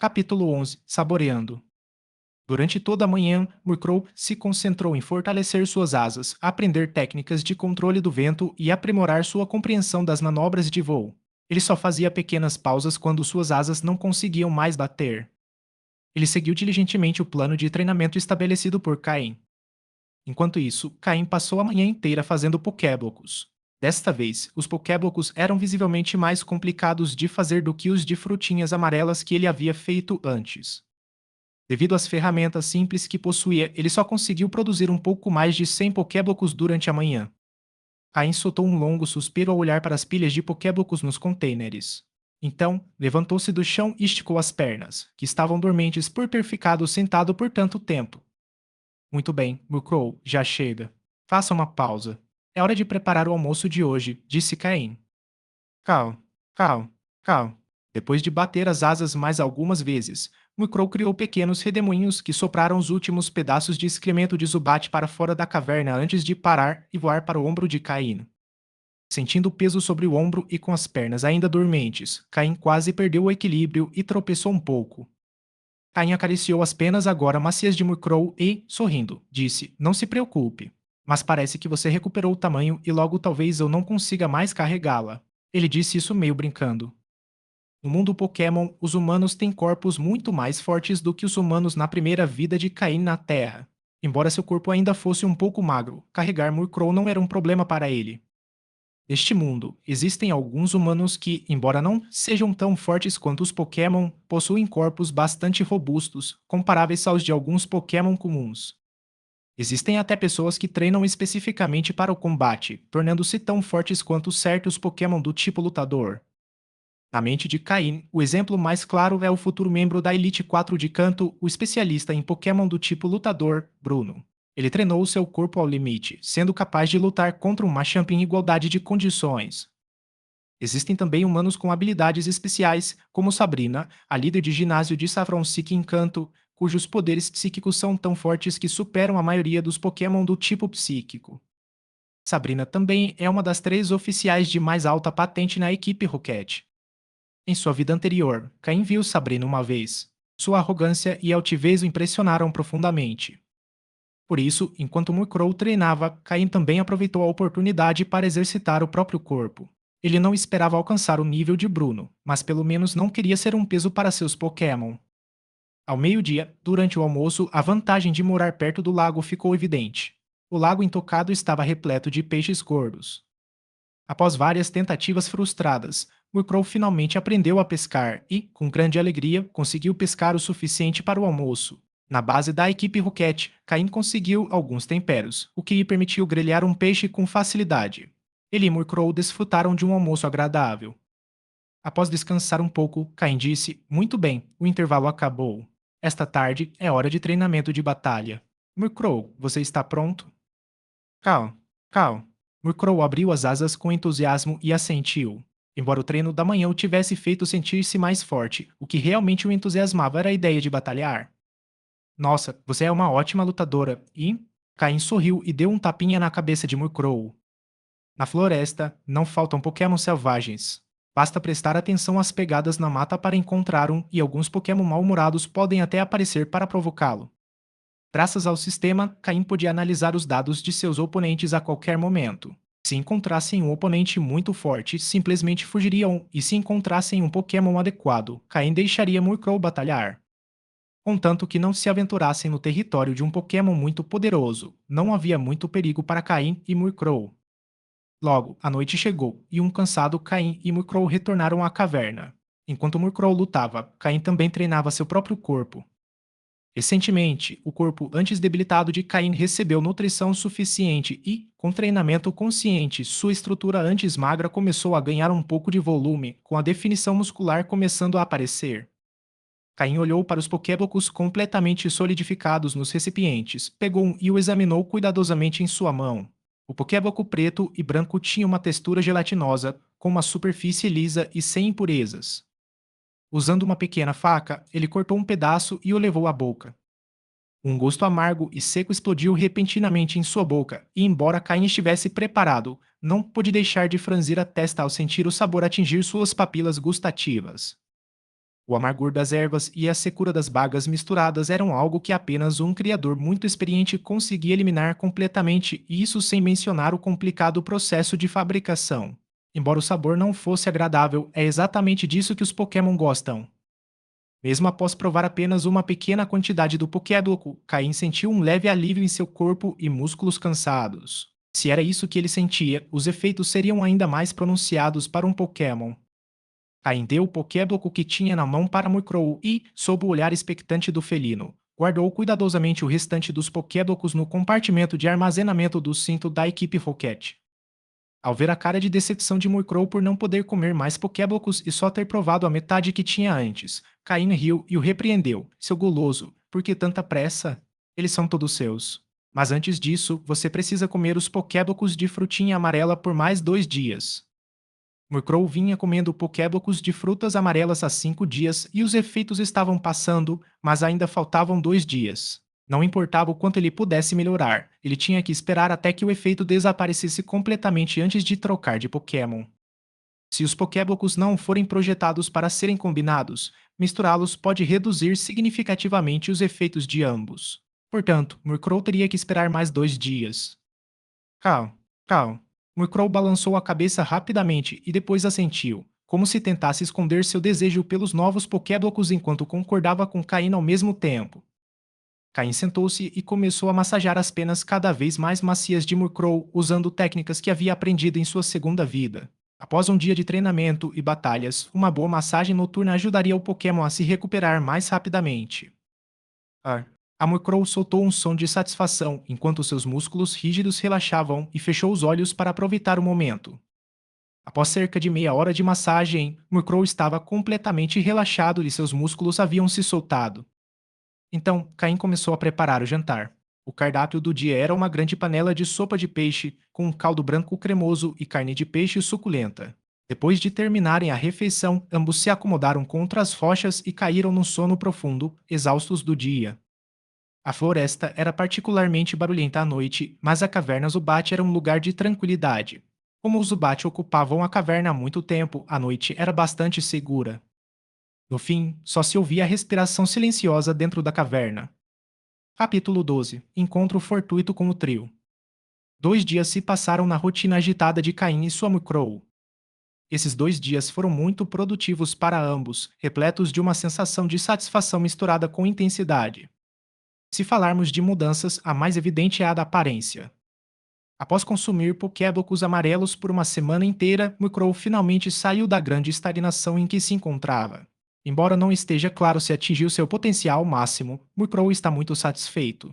Capítulo 11. Saboreando. Durante toda a manhã, Murkrow se concentrou em fortalecer suas asas, aprender técnicas de controle do vento e aprimorar sua compreensão das manobras de voo. Ele só fazia pequenas pausas quando suas asas não conseguiam mais bater. Ele seguiu diligentemente o plano de treinamento estabelecido por Caim. Enquanto isso, Caim passou a manhã inteira fazendo pokéblocos. Desta vez, os pokéblocos eram visivelmente mais complicados de fazer do que os de frutinhas amarelas que ele havia feito antes. Devido às ferramentas simples que possuía, ele só conseguiu produzir um pouco mais de 100 pokéblocos durante a manhã. Caim soltou um longo suspiro ao olhar para as pilhas de pokéblocos nos contêineres. Então, levantou-se do chão e esticou as pernas, que estavam dormentes por ter ficado sentado por tanto tempo. Muito bem, Murkrow, já chega. Faça uma pausa. É hora de preparar o almoço de hoje, disse Caim. Cal, cal, cal. Depois de bater as asas mais algumas vezes, Murkrow criou pequenos redemoinhos que sopraram os últimos pedaços de excremento de Zubat para fora da caverna antes de parar e voar para o ombro de Caim. Sentindo o peso sobre o ombro e com as pernas ainda dormentes, Caim quase perdeu o equilíbrio e tropeçou um pouco. Caim acariciou as penas agora macias de Murkrow e, sorrindo, disse: Não se preocupe. Mas parece que você recuperou o tamanho e logo talvez eu não consiga mais carregá-la. Ele disse isso meio brincando. No mundo Pokémon, os humanos têm corpos muito mais fortes do que os humanos na primeira vida de Caim na Terra. Embora seu corpo ainda fosse um pouco magro, carregar Murkrow não era um problema para ele. Neste mundo, existem alguns humanos que, embora não sejam tão fortes quanto os Pokémon, possuem corpos bastante robustos, comparáveis aos de alguns Pokémon comuns. Existem até pessoas que treinam especificamente para o combate, tornando-se tão fortes quanto certos Pokémon do tipo lutador. Na mente de Caim, o exemplo mais claro é o futuro membro da Elite 4 de Kanto, o especialista em Pokémon do tipo lutador, Bruno. Ele treinou seu corpo ao limite, sendo capaz de lutar contra um Machamp em igualdade de condições. Existem também humanos com habilidades especiais, como Sabrina, a líder de ginásio de Saffron Seek em Kanto, cujos poderes psíquicos são tão fortes que superam a maioria dos Pokémon do tipo psíquico. Sabrina também é uma das 3 oficiais de mais alta patente na equipe Rocket. Em sua vida anterior, Caim viu Sabrina uma vez. Sua arrogância e altivez o impressionaram profundamente. Por isso, enquanto Murkrow treinava, Caim também aproveitou a oportunidade para exercitar o próprio corpo. Ele não esperava alcançar o nível de Bruno, mas pelo menos não queria ser um peso para seus Pokémon. Ao meio-dia, durante o almoço, a vantagem de morar perto do lago ficou evidente. O lago intocado estava repleto de peixes gordos. Após várias tentativas frustradas, Murkrow finalmente aprendeu a pescar e, com grande alegria, conseguiu pescar o suficiente para o almoço. Na base da equipe Rocket, Caim conseguiu alguns temperos, o que lhe permitiu grelhar um peixe com facilidade. Ele e Murkrow desfrutaram de um almoço agradável. Após descansar um pouco, Caim disse: Muito bem, o intervalo acabou. Esta tarde é hora de treinamento de batalha. Murkrow, você está pronto? Cal, cal. Murkrow abriu as asas com entusiasmo e assentiu. Embora o treino da manhã o tivesse feito sentir-se mais forte, o que realmente o entusiasmava era a ideia de batalhar. Nossa, você é uma ótima lutadora e... Caim sorriu e deu um tapinha na cabeça de Murkrow. Na floresta, não faltam Pokémon selvagens. Basta prestar atenção às pegadas na mata para encontrar um e alguns Pokémon mal-humorados podem até aparecer para provocá-lo. Graças ao sistema, Caim podia analisar os dados de seus oponentes a qualquer momento. Se encontrassem um oponente muito forte, simplesmente fugiriam, e se encontrassem um Pokémon adequado, Caim deixaria Murkrow batalhar. Contanto que não se aventurassem no território de um Pokémon muito poderoso, não havia muito perigo para Caim e Murkrow. Logo, a noite chegou, e um cansado Caim e Murkrow retornaram à caverna. Enquanto Murkrow lutava, Caim também treinava seu próprio corpo. Recentemente, o corpo antes debilitado de Caim recebeu nutrição suficiente e, com treinamento consciente, sua estrutura antes magra começou a ganhar um pouco de volume, com a definição muscular começando a aparecer. Caim olhou para os pokébocos completamente solidificados nos recipientes, pegou um e o examinou cuidadosamente em sua mão. O pokéboco preto e branco tinha uma textura gelatinosa, com uma superfície lisa e sem impurezas. Usando uma pequena faca, ele cortou um pedaço e o levou à boca. Um gosto amargo e seco explodiu repentinamente em sua boca, e embora Caim estivesse preparado, não pôde deixar de franzir a testa ao sentir o sabor atingir suas papilas gustativas. O amargor das ervas e a secura das bagas misturadas eram algo que apenas um criador muito experiente conseguia eliminar completamente, e isso sem mencionar o complicado processo de fabricação. Embora o sabor não fosse agradável, é exatamente disso que os Pokémon gostam. Mesmo após provar apenas uma pequena quantidade do Pokébloco, Caim sentiu um leve alívio em seu corpo e músculos cansados. Se era isso que ele sentia, os efeitos seriam ainda mais pronunciados para um Pokémon. Caim deu o Pokébloco que tinha na mão para Murkrow e, sob o olhar expectante do felino, guardou cuidadosamente o restante dos Pokéblocos no compartimento de armazenamento do cinto da equipe Rocket. Ao ver a cara de decepção de Murkrow por não poder comer mais Pokébocos e só ter provado a metade que tinha antes, Caim riu e o repreendeu, seu guloso, por que tanta pressa? Eles são todos seus. Mas antes disso, você precisa comer os Pokébocos de frutinha amarela por mais 2 dias. Murkrow vinha comendo Pokébocos de frutas amarelas há 5 dias e os efeitos estavam passando, mas ainda faltavam 2 dias. Não importava o quanto ele pudesse melhorar, ele tinha que esperar até que o efeito desaparecesse completamente antes de trocar de Pokémon. Se os Pokébocos não forem projetados para serem combinados, misturá-los pode reduzir significativamente os efeitos de ambos. Portanto, Murkrow teria que esperar mais 2 dias. Cal, Cal. Murkrow balançou a cabeça rapidamente e depois assentiu, como se tentasse esconder seu desejo pelos novos Pokébocos enquanto concordava com Caim ao mesmo tempo. Caim sentou-se e começou a massagear as penas cada vez mais macias de Murkrow usando técnicas que havia aprendido em sua segunda vida. Após um dia de treinamento e batalhas, uma boa massagem noturna ajudaria o Pokémon a se recuperar mais rapidamente. Ah. A Murkrow soltou um som de satisfação enquanto seus músculos rígidos relaxavam e fechou os olhos para aproveitar o momento. Após cerca de meia hora de massagem, Murkrow estava completamente relaxado e seus músculos haviam se soltado. Então, Caim começou a preparar o jantar. O cardápio do dia era uma grande panela de sopa de peixe, com um caldo branco cremoso e carne de peixe suculenta. Depois de terminarem a refeição, ambos se acomodaram contra as rochas e caíram num sono profundo, exaustos do dia. A floresta era particularmente barulhenta à noite, mas a caverna Zubat era um lugar de tranquilidade. Como os Zubat ocupavam a caverna há muito tempo, a noite era bastante segura. No fim, só se ouvia a respiração silenciosa dentro da caverna. Capítulo 12. Encontro fortuito com o trio. 2 dias se passaram na rotina agitada de Caim e sua Murkrow. Esses 2 dias foram muito produtivos para ambos, repletos de uma sensação de satisfação misturada com intensidade. Se falarmos de mudanças, a mais evidente é a da aparência. Após consumir Pokébocos amarelos por uma semana inteira, Murkrow finalmente saiu da grande estagnação em que se encontrava. Embora não esteja claro se atingiu seu potencial máximo, Murkrow está muito satisfeito.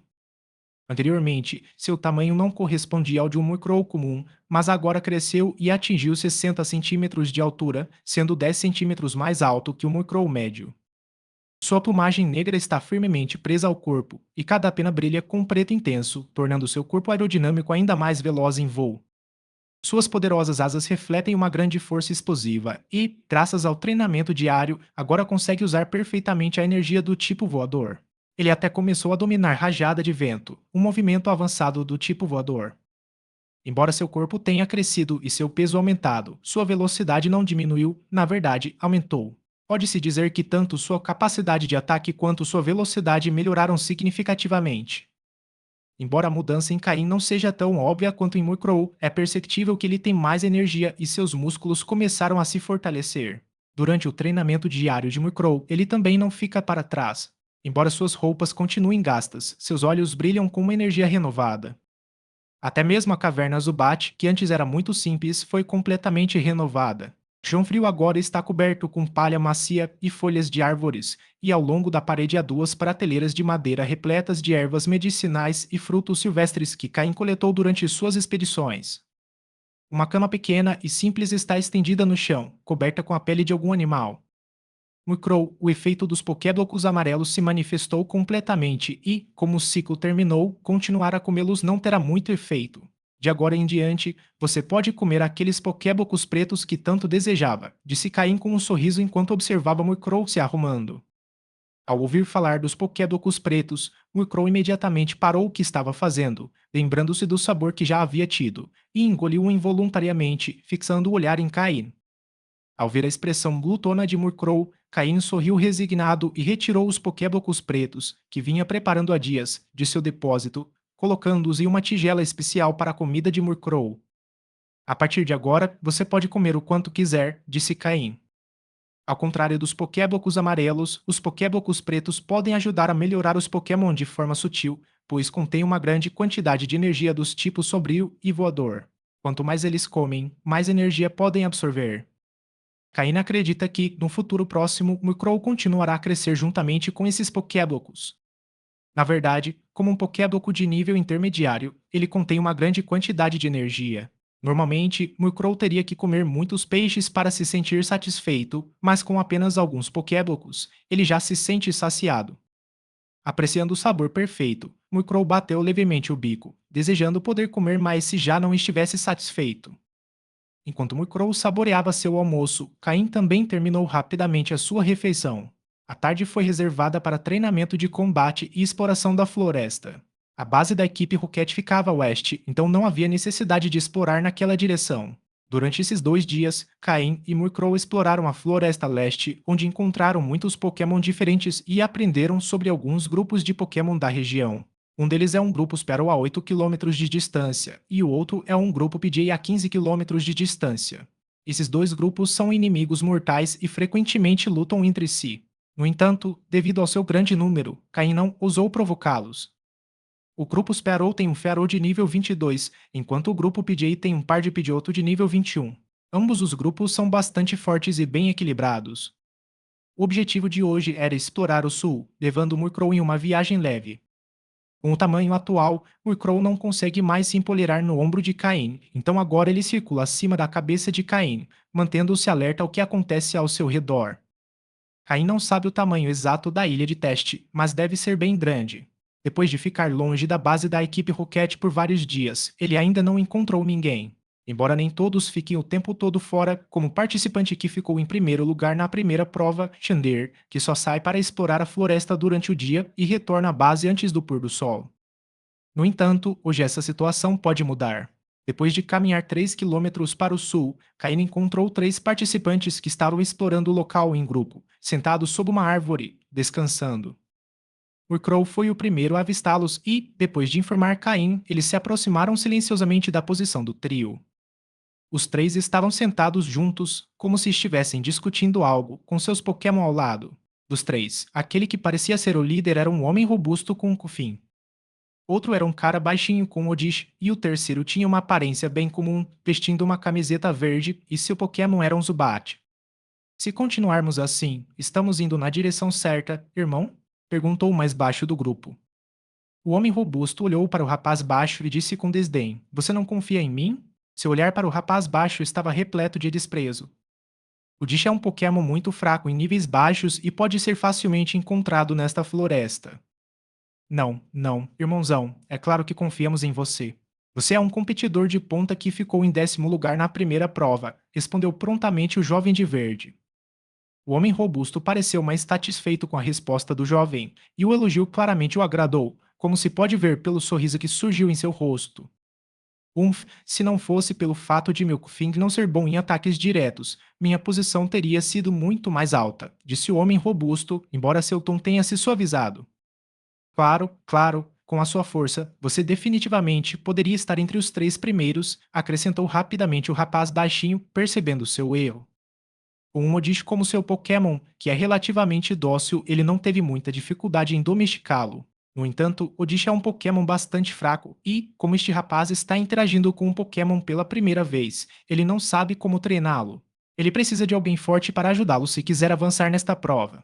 Anteriormente, seu tamanho não correspondia ao de um Murkrow comum, mas agora cresceu e atingiu 60 centímetros de altura, sendo 10 centímetros mais alto que o Murkrow médio. Sua plumagem negra está firmemente presa ao corpo, e cada pena brilha com um preto intenso, tornando seu corpo aerodinâmico ainda mais veloz em voo. Suas poderosas asas refletem uma grande força explosiva e, graças ao treinamento diário, agora consegue usar perfeitamente a energia do tipo voador. Ele até começou a dominar rajada de vento, um movimento avançado do tipo voador. Embora seu corpo tenha crescido e seu peso aumentado, sua velocidade não diminuiu, na verdade, aumentou. Pode-se dizer que tanto sua capacidade de ataque quanto sua velocidade melhoraram significativamente. Embora a mudança em Caim não seja tão óbvia quanto em Murkrow, é perceptível que ele tem mais energia e seus músculos começaram a se fortalecer. Durante o treinamento diário de Murkrow, ele também não fica para trás. Embora suas roupas continuem gastas, seus olhos brilham com uma energia renovada. Até mesmo a caverna Zubat, que antes era muito simples, foi completamente renovada. Chão frio agora está coberto com palha macia e folhas de árvores, e ao longo da parede há duas prateleiras de madeira repletas de ervas medicinais e frutos silvestres que Caim coletou durante suas expedições. Uma cama pequena e simples está estendida no chão, coberta com a pele de algum animal. Murkrow, o efeito dos Pokébocos amarelos se manifestou completamente e, como o ciclo terminou, continuar a comê-los não terá muito efeito. De agora em diante, você pode comer aqueles Pokébocos pretos que tanto desejava, disse Caim com um sorriso enquanto observava Murkrow se arrumando. Ao ouvir falar dos Pokébocos pretos, Murkrow imediatamente parou o que estava fazendo, lembrando-se do sabor que já havia tido, e engoliu involuntariamente, fixando o olhar em Caim. Ao ver a expressão glutona de Murkrow, Caim sorriu resignado e retirou os pokéblocos pretos, que vinha preparando há dias, de seu depósito, colocando-os em uma tigela especial para a comida de Murkrow. A partir de agora, você pode comer o quanto quiser, disse Caim. Ao contrário dos pokéblocos amarelos, os pokéblocos pretos podem ajudar a melhorar os Pokémon de forma sutil, pois contêm uma grande quantidade de energia dos tipos sombrio e voador. Quanto mais eles comem, mais energia podem absorver. Caína acredita que, no futuro próximo, Murkrow continuará a crescer juntamente com esses Pokéblocs. Na verdade, como um Pokébloco de nível intermediário, ele contém uma grande quantidade de energia. Normalmente, Murkrow teria que comer muitos peixes para se sentir satisfeito, mas com apenas alguns Pokéblocos, ele já se sente saciado. Apreciando o sabor perfeito, Murkrow bateu levemente o bico, desejando poder comer mais se já não estivesse satisfeito. Enquanto Murkrow saboreava seu almoço, Caim também terminou rapidamente a sua refeição. A tarde foi reservada para treinamento de combate e exploração da floresta. A base da equipe Rocket ficava a oeste, então não havia necessidade de explorar naquela direção. Durante esses 2 dias, Caim e Murkrow exploraram a floresta leste, onde encontraram muitos Pokémon diferentes e aprenderam sobre alguns grupos de Pokémon da região. Um deles é um grupo Sparrow a 8 quilômetros de distância, e o outro é um grupo PJ a 15 quilômetros de distância. Esses dois grupos são inimigos mortais e frequentemente lutam entre si. No entanto, devido ao seu grande número, Caim não ousou provocá-los. O grupo Sparrow tem um Fearow de nível 22, enquanto o grupo PJ tem um par de Pidgeotto de nível 21. Ambos os grupos são bastante fortes e bem equilibrados. O objetivo de hoje era explorar o sul, levando Murkrow em uma viagem leve. Com o tamanho atual, Murkrow não consegue mais se empoleirar no ombro de Cain, então agora ele circula acima da cabeça de Cain, mantendo-se alerta ao que acontece ao seu redor. Cain não sabe o tamanho exato da ilha de teste, mas deve ser bem grande. Depois de ficar longe da base da equipe Rocket por vários dias, ele ainda não encontrou ninguém. Embora nem todos fiquem o tempo todo fora, como o participante que ficou em primeiro lugar na primeira prova, Xander, que só sai para explorar a floresta durante o dia e retorna à base antes do pôr do sol. No entanto, hoje essa situação pode mudar. Depois de caminhar 3 quilômetros para o sul, Caine encontrou 3 participantes que estavam explorando o local em grupo, sentados sob uma árvore, descansando. Murkrow foi o primeiro a avistá-los e, depois de informar Caim, eles se aproximaram silenciosamente da posição do trio. Os três estavam sentados juntos, como se estivessem discutindo algo, com seus Pokémon ao lado. Dos três, aquele que parecia ser o líder era um homem robusto com um cofim. Outro era um cara baixinho com Odish, e o terceiro tinha uma aparência bem comum, vestindo uma camiseta verde, e seu Pokémon era um Zubat. Se continuarmos assim, estamos indo na direção certa, irmão? Perguntou o mais baixo do grupo. O homem robusto olhou para o rapaz baixo e disse com desdém: Você não confia em mim? Seu olhar para o rapaz baixo estava repleto de desprezo. O Dish é um Pokémon muito fraco em níveis baixos e pode ser facilmente encontrado nesta floresta. Não, não, irmãozão, é claro que confiamos em você. Você é um competidor de ponta que ficou em 10º lugar na primeira prova, respondeu prontamente o jovem de verde. O homem robusto pareceu mais satisfeito com a resposta do jovem, e o elogio claramente o agradou, como se pode ver pelo sorriso que surgiu em seu rosto. Se não fosse pelo fato de meu Fing não ser bom em ataques diretos, minha posição teria sido muito mais alta, disse o homem robusto, embora seu tom tenha se suavizado. Claro, claro, com a sua força, você definitivamente poderia estar entre os 3 primeiros, acrescentou rapidamente o rapaz baixinho, percebendo seu erro. Com um Oddish como seu Pokémon, que é relativamente dócil, ele não teve muita dificuldade em domesticá-lo. No entanto, Oddish é um Pokémon bastante fraco e, como este rapaz está interagindo com um Pokémon pela primeira vez, ele não sabe como treiná-lo. Ele precisa de alguém forte para ajudá-lo se quiser avançar nesta prova.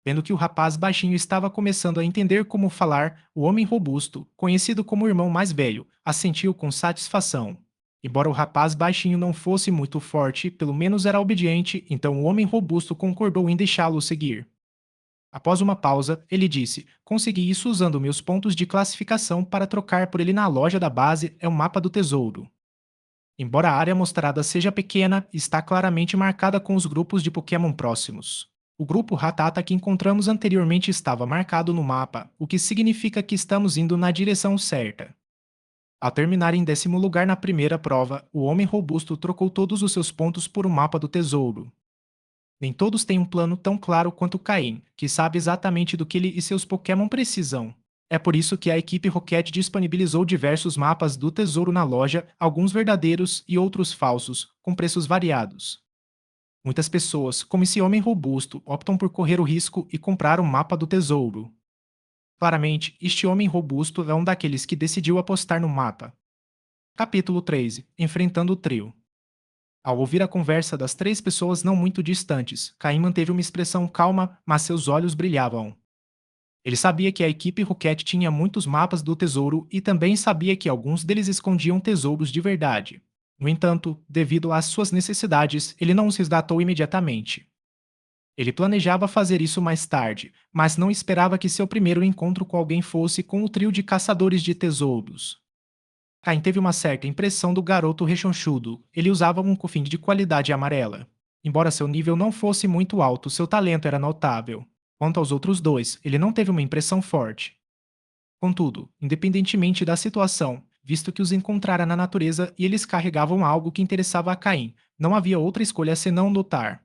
Vendo que o rapaz baixinho estava começando a entender como falar, o homem robusto, conhecido como o irmão mais velho, assentiu com satisfação. Embora o rapaz baixinho não fosse muito forte, pelo menos era obediente, então o homem robusto concordou em deixá-lo seguir. Após uma pausa, ele disse: Consegui isso usando meus pontos de classificação para trocar por ele na loja da base, é o mapa do tesouro. Embora a área mostrada seja pequena, está claramente marcada com os grupos de Pokémon próximos. O grupo Rattata que encontramos anteriormente estava marcado no mapa, o que significa que estamos indo na direção certa. Ao terminar em 10º lugar na primeira prova, o homem robusto trocou todos os seus pontos por um mapa do tesouro. Nem todos têm um plano tão claro quanto Caim, que sabe exatamente do que ele e seus Pokémon precisam. É por isso que a equipe Rocket disponibilizou diversos mapas do tesouro na loja, alguns verdadeiros e outros falsos, com preços variados. Muitas pessoas, como esse homem robusto, optam por correr o risco e comprar um mapa do tesouro. Claramente, este homem robusto é um daqueles que decidiu apostar no mapa. Capítulo 13. Enfrentando o trio. Ao ouvir a conversa das três pessoas não muito distantes, Caim manteve uma expressão calma, mas seus olhos brilhavam. Ele sabia que a equipe Rocket tinha muitos mapas do tesouro e também sabia que alguns deles escondiam tesouros de verdade. No entanto, devido às suas necessidades, ele não os resgatou imediatamente. Ele planejava fazer isso mais tarde, mas não esperava que seu primeiro encontro com alguém fosse com o trio de caçadores de tesouros. Caim teve uma certa impressão do garoto rechonchudo. Ele usava um cofim de qualidade amarela. Embora seu nível não fosse muito alto, seu talento era notável. Quanto aos outros dois, ele não teve uma impressão forte. Contudo, independentemente da situação, visto que os encontrara na natureza e eles carregavam algo que interessava a Caim, não havia outra escolha senão lutar.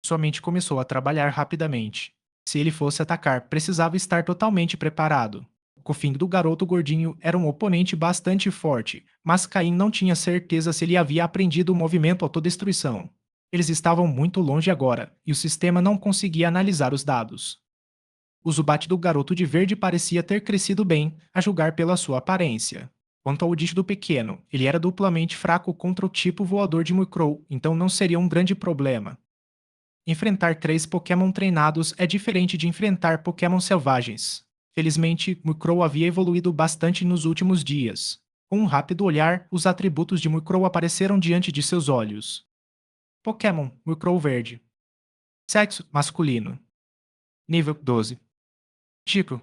Sua mente começou a trabalhar rapidamente. Se ele fosse atacar, precisava estar totalmente preparado. O cofim do garoto gordinho era um oponente bastante forte, mas Caim não tinha certeza se ele havia aprendido o movimento autodestruição. Eles estavam muito longe agora, e o sistema não conseguia analisar os dados. O Zubat do garoto de verde parecia ter crescido bem, a julgar pela sua aparência. Quanto ao dígito pequeno, ele era duplamente fraco contra o tipo voador de Murkrow, então não seria um grande problema. Enfrentar três Pokémon treinados é diferente de enfrentar Pokémon selvagens. Felizmente, Murkrow havia evoluído bastante nos últimos dias. Com um rápido olhar, os atributos de Murkrow apareceram diante de seus olhos. Pokémon Murkrow verde. Sexo masculino. Nível 12. Tipo: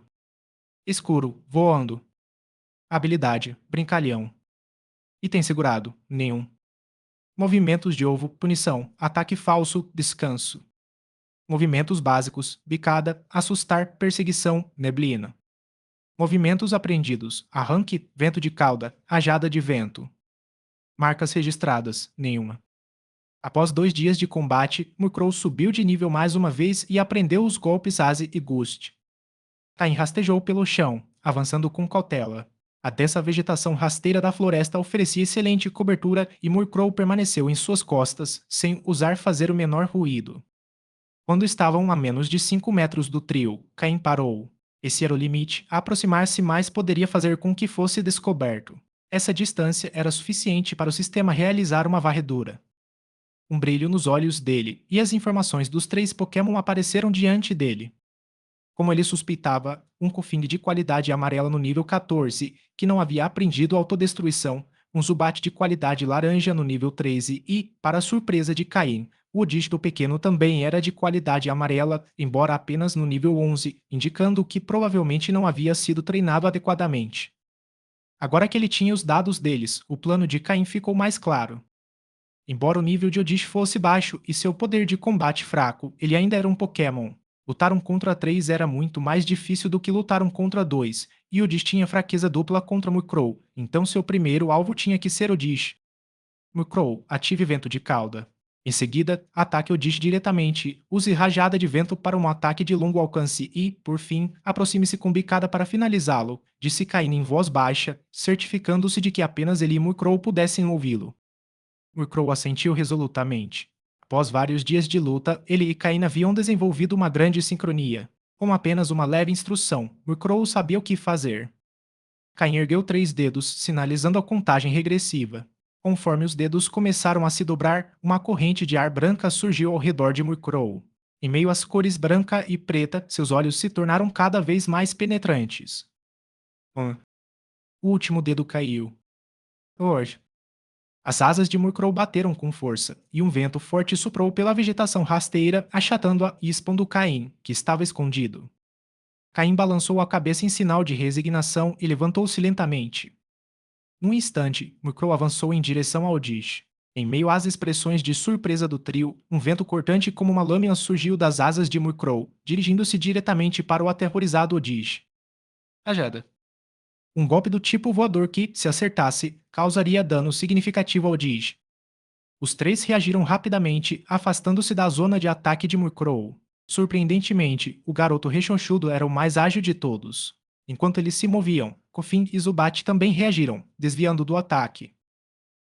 escuro, voando. Habilidade: brincalhão. Item segurado: nenhum. Movimentos de ovo: punição, ataque falso, descanso. Movimentos básicos: bicada, assustar, perseguição, neblina. Movimentos aprendidos: arranque, vento de cauda, rajada de vento. Marcas registradas: nenhuma. Após 2 dias de combate, Murkrow subiu de nível mais uma vez e aprendeu os golpes Aze e Gust. Caim rastejou pelo chão, avançando com cautela. A densa vegetação rasteira da floresta oferecia excelente cobertura e Murkrow permaneceu em suas costas, sem ousar fazer o menor ruído. Quando estavam a menos de 5 metros do trio, Caim parou. Esse era o limite, aproximar-se mais poderia fazer com que fosse descoberto. Essa distância era suficiente para o sistema realizar uma varredura. Um brilho nos olhos dele, e as informações dos três Pokémon apareceram diante dele. Como ele suspeitava, um Koffing de qualidade amarela no nível 14, que não havia aprendido autodestruição, um Zubat de qualidade laranja no nível 13 e, para a surpresa de Caim, o dígito pequeno também era de qualidade amarela, embora apenas no nível 11, indicando que provavelmente não havia sido treinado adequadamente. Agora que ele tinha os dados deles, o plano de Caim ficou mais claro. Embora o nível de Odish fosse baixo e seu poder de combate fraco, ele ainda era um Pokémon. Lutar um contra 3 era muito mais difícil do que lutar um contra 2, e Odish tinha fraqueza dupla contra Murkrow, então seu primeiro alvo tinha que ser Odish. Murkrow, ative vento de cauda. Em seguida, ataque Odish diretamente, use rajada de vento para um ataque de longo alcance e, por fim, aproxime-se com bicada para finalizá-lo, disse Caim em voz baixa, certificando-se de que apenas ele e Murkrow pudessem ouvi-lo. Murkrow assentiu resolutamente. Após vários dias de luta, ele e Caim haviam desenvolvido uma grande sincronia. Com apenas uma leve instrução, Murkrow sabia o que fazer. Caim ergueu 3 dedos, sinalizando a contagem regressiva. Conforme os dedos começaram a se dobrar, uma corrente de ar branca surgiu ao redor de Murkrow. Em meio às cores branca e preta, seus olhos se tornaram cada vez mais penetrantes. O último dedo caiu. Hoje. As asas de Murkrow bateram com força, e um vento forte soprou pela vegetação rasteira, achatando-a e expondo Caim, que estava escondido. Caim balançou a cabeça em sinal de resignação e levantou-se lentamente. Num instante, Murkrow avançou em direção ao Odish. Em meio às expressões de surpresa do trio, um vento cortante como uma lâmina surgiu das asas de Murkrow, dirigindo-se diretamente para o aterrorizado Odish. Rajada. Um golpe do tipo voador que, se acertasse, causaria dano significativo ao Dij. Os três reagiram rapidamente, afastando-se da zona de ataque de Murkrow. Surpreendentemente, o garoto rechonchudo era o mais ágil de todos. Enquanto eles se moviam, Koffing e Zubat também reagiram, desviando do ataque.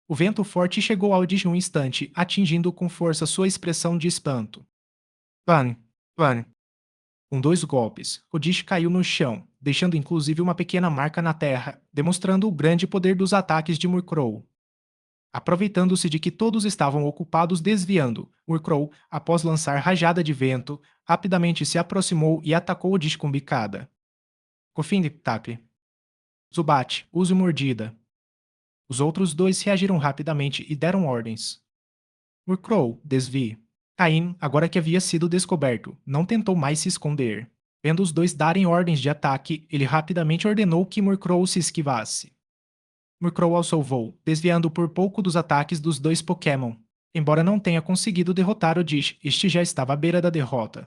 O vento forte chegou ao Dij um instante, atingindo com força sua expressão de espanto. Pan, pan. Com dois golpes, o Dij caiu no chão, deixando inclusive uma pequena marca na terra, demonstrando o grande poder dos ataques de Murkrow. Aproveitando-se de que todos estavam ocupados desviando, Murkrow, após lançar rajada de vento, rapidamente se aproximou e atacou o Dij com bicada. Koffing, tape. Zubat, use mordida. Os outros dois reagiram rapidamente e deram ordens. Murkrow, desvie. Caim, agora que havia sido descoberto, não tentou mais se esconder. Vendo os dois darem ordens de ataque, ele rapidamente ordenou que Murkrow se esquivasse. Murkrow alçou voo, desviando por pouco dos ataques dos dois Pokémon. Embora não tenha conseguido derrotar o Dij, este já estava à beira da derrota.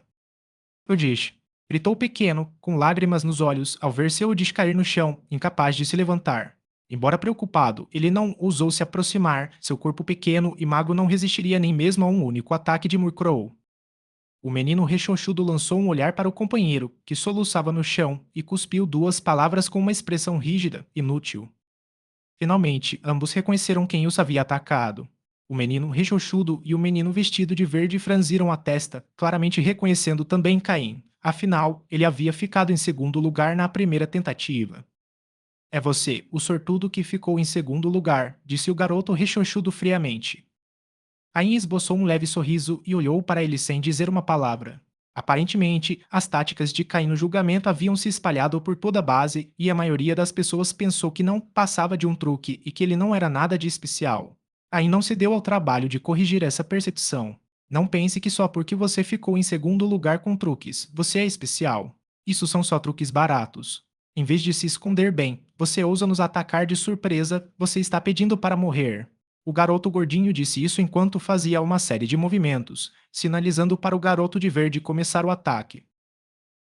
O Dij gritou pequeno, com lágrimas nos olhos, ao ver seu Dij cair no chão, incapaz de se levantar. Embora preocupado, ele não ousou se aproximar, seu corpo pequeno e mago não resistiria nem mesmo a um único ataque de Murkrow. O menino rechonchudo lançou um olhar para o companheiro, que soluçava no chão, e cuspiu duas palavras com uma expressão rígida, inútil. Finalmente, ambos reconheceram quem os havia atacado. O menino rechonchudo e o menino vestido de verde franziram a testa, claramente reconhecendo também Caim. Afinal, ele havia ficado em segundo lugar na primeira tentativa. É você, o sortudo que ficou em segundo lugar, disse o garoto rechonchudo friamente. Caim esboçou um leve sorriso e olhou para ele sem dizer uma palavra. Aparentemente, as táticas de Caim no julgamento haviam se espalhado por toda a base e a maioria das pessoas pensou que não passava de um truque e que ele não era nada de especial. Caim não se deu ao trabalho de corrigir essa percepção. Não pense que só porque você ficou em segundo lugar com truques, você é especial. Isso são só truques baratos. Em vez de se esconder bem, você ousa nos atacar de surpresa, você está pedindo para morrer. O garoto gordinho disse isso enquanto fazia uma série de movimentos, sinalizando para o garoto de verde começar o ataque.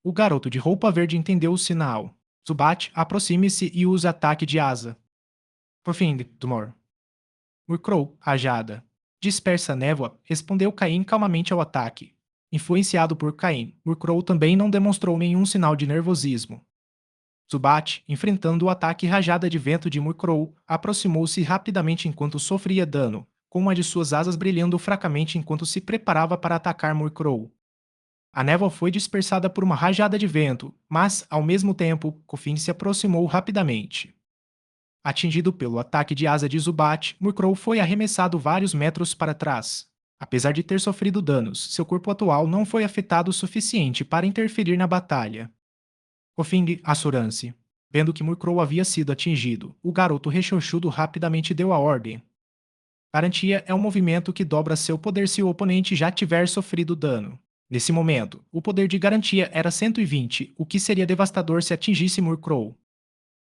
O garoto de roupa verde entendeu o sinal. Zubat, aproxime-se e use ataque de asa. Por fim, Tumor. Murkrow, rajada. Dispersa a névoa, respondeu Caim calmamente ao ataque. Influenciado por Caim, Murkrow também não demonstrou nenhum sinal de nervosismo. Zubat, enfrentando o ataque rajada de vento de Murkrow, aproximou-se rapidamente enquanto sofria dano, com uma de suas asas brilhando fracamente enquanto se preparava para atacar Murkrow. A névoa foi dispersada por uma rajada de vento, mas, ao mesmo tempo, Koffing se aproximou rapidamente. Atingido pelo ataque de asa de Zubat, Murkrow foi arremessado vários metros para trás. Apesar de ter sofrido danos, seu corpo atual não foi afetado o suficiente para interferir na batalha. Koffing assurance. Vendo que Murkrow havia sido atingido, o garoto rechonchudo rapidamente deu a ordem. Garantia é um movimento que dobra seu poder se o oponente já tiver sofrido dano. Nesse momento, o poder de garantia era 120, o que seria devastador se atingisse Murkrow.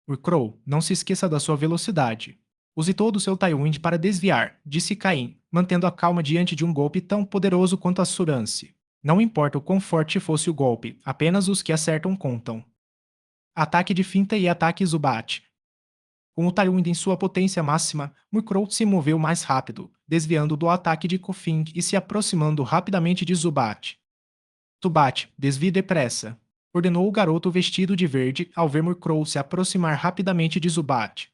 Murkrow, não se esqueça da sua velocidade. Use todo o seu Tailwind para desviar, disse Caim, mantendo a calma diante de um golpe tão poderoso quanto a Surance. Não importa o quão forte fosse o golpe, apenas os que acertam contam. Ataque de finta e ataque Zubat. Com o Tailwind em sua potência máxima, Murkrow se moveu mais rápido, desviando do ataque de Koffing e se aproximando rapidamente de Zubat. Zubat, desvie depressa, ordenou o garoto vestido de verde ao ver Murkrow se aproximar rapidamente de Zubat.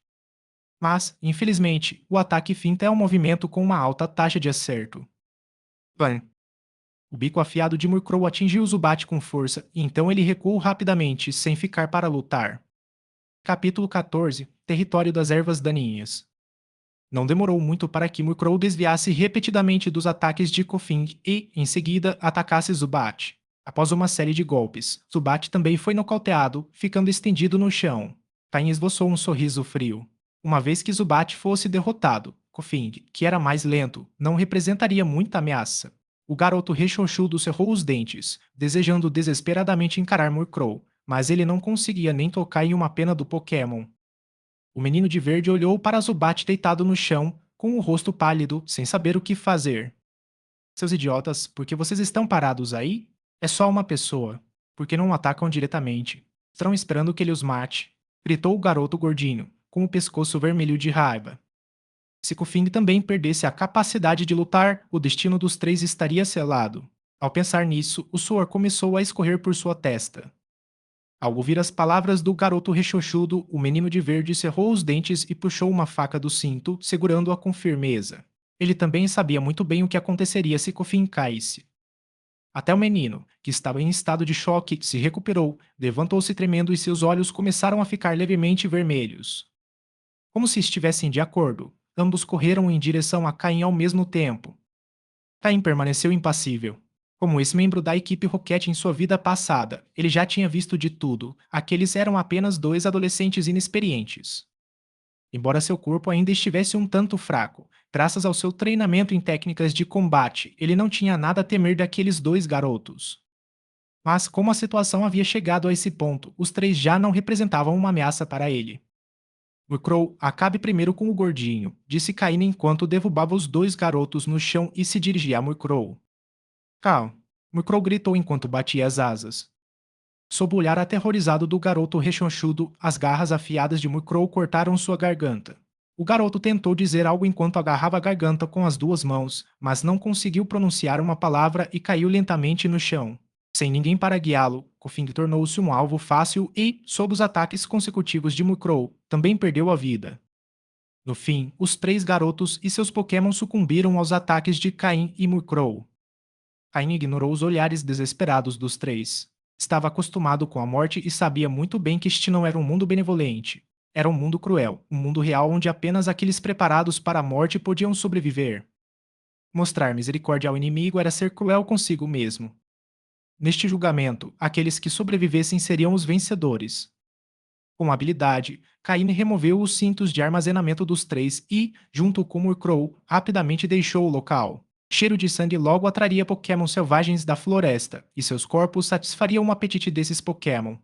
Mas, infelizmente, o ataque finta é um movimento com uma alta taxa de acerto. Bam! O bico afiado de Murkrow atingiu Zubat com força, e então ele recuou rapidamente, sem ficar para lutar. Capítulo 14 Território das Ervas Daninhas. Não demorou muito para que Murkrow desviasse repetidamente dos ataques de Koffing e, em seguida, atacasse Zubat. Após uma série de golpes, Zubat também foi nocauteado, ficando estendido no chão. Tain esboçou um sorriso frio. Uma vez que Zubat fosse derrotado, Koffing, que era mais lento, não representaria muita ameaça. O garoto rechonchudo cerrou os dentes, desejando desesperadamente encarar Murkrow, mas ele não conseguia nem tocar em uma pena do Pokémon. O menino de verde olhou para Zubat deitado no chão, com o rosto pálido, sem saber o que fazer. Seus idiotas, por que vocês estão parados aí? É só uma pessoa. Por que não atacam diretamente? Estão esperando que ele os mate. gritou o garoto gordinho, com o pescoço vermelho de raiva. Se Kufing também perdesse a capacidade de lutar, o destino dos três estaria selado. Ao pensar nisso, o suor começou a escorrer por sua testa. Ao ouvir as palavras do garoto rechonchudo, o menino de verde cerrou os dentes e puxou uma faca do cinto, segurando-a com firmeza. Ele também sabia muito bem o que aconteceria se Kofin caísse. Até o menino, que estava em estado de choque, se recuperou, levantou-se tremendo e seus olhos começaram a ficar levemente vermelhos. Como se estivessem de acordo, ambos correram em direção a Caim ao mesmo tempo. Caim permaneceu impassível. Como ex-membro da equipe Rocket em sua vida passada, ele já tinha visto de tudo. Aqueles eram apenas dois adolescentes inexperientes. Embora seu corpo ainda estivesse um tanto fraco, graças ao seu treinamento em técnicas de combate, ele não tinha nada a temer daqueles dois garotos. Mas como a situação havia chegado a esse ponto, os três já não representavam uma ameaça para ele. Murkrow, acabe primeiro com o gordinho, disse Caine enquanto derrubava os dois garotos no chão e se dirigia a Murkrow. Cal, Murkrow gritou enquanto batia as asas. Sob o olhar aterrorizado do garoto rechonchudo, as garras afiadas de Murkrow cortaram sua garganta. O garoto tentou dizer algo enquanto agarrava a garganta com as duas mãos, mas não conseguiu pronunciar uma palavra e caiu lentamente no chão. Sem ninguém para guiá-lo, Kofing tornou-se um alvo fácil e, sob os ataques consecutivos de Murkrow, também perdeu a vida. No fim, os três garotos e seus Pokémon sucumbiram aos ataques de Caim e Murkrow. Caim ignorou os olhares desesperados dos três. Estava acostumado com a morte e sabia muito bem que este não era um mundo benevolente. Era um mundo cruel, um mundo real onde apenas aqueles preparados para a morte podiam sobreviver. Mostrar misericórdia ao inimigo era ser cruel consigo mesmo. Neste julgamento, aqueles que sobrevivessem seriam os vencedores. Com habilidade, Caine removeu os cintos de armazenamento dos três e, junto com Murkrow, rapidamente deixou o local. Cheiro de sangue logo atraria Pokémon selvagens da floresta, e seus corpos satisfariam o apetite desses Pokémon.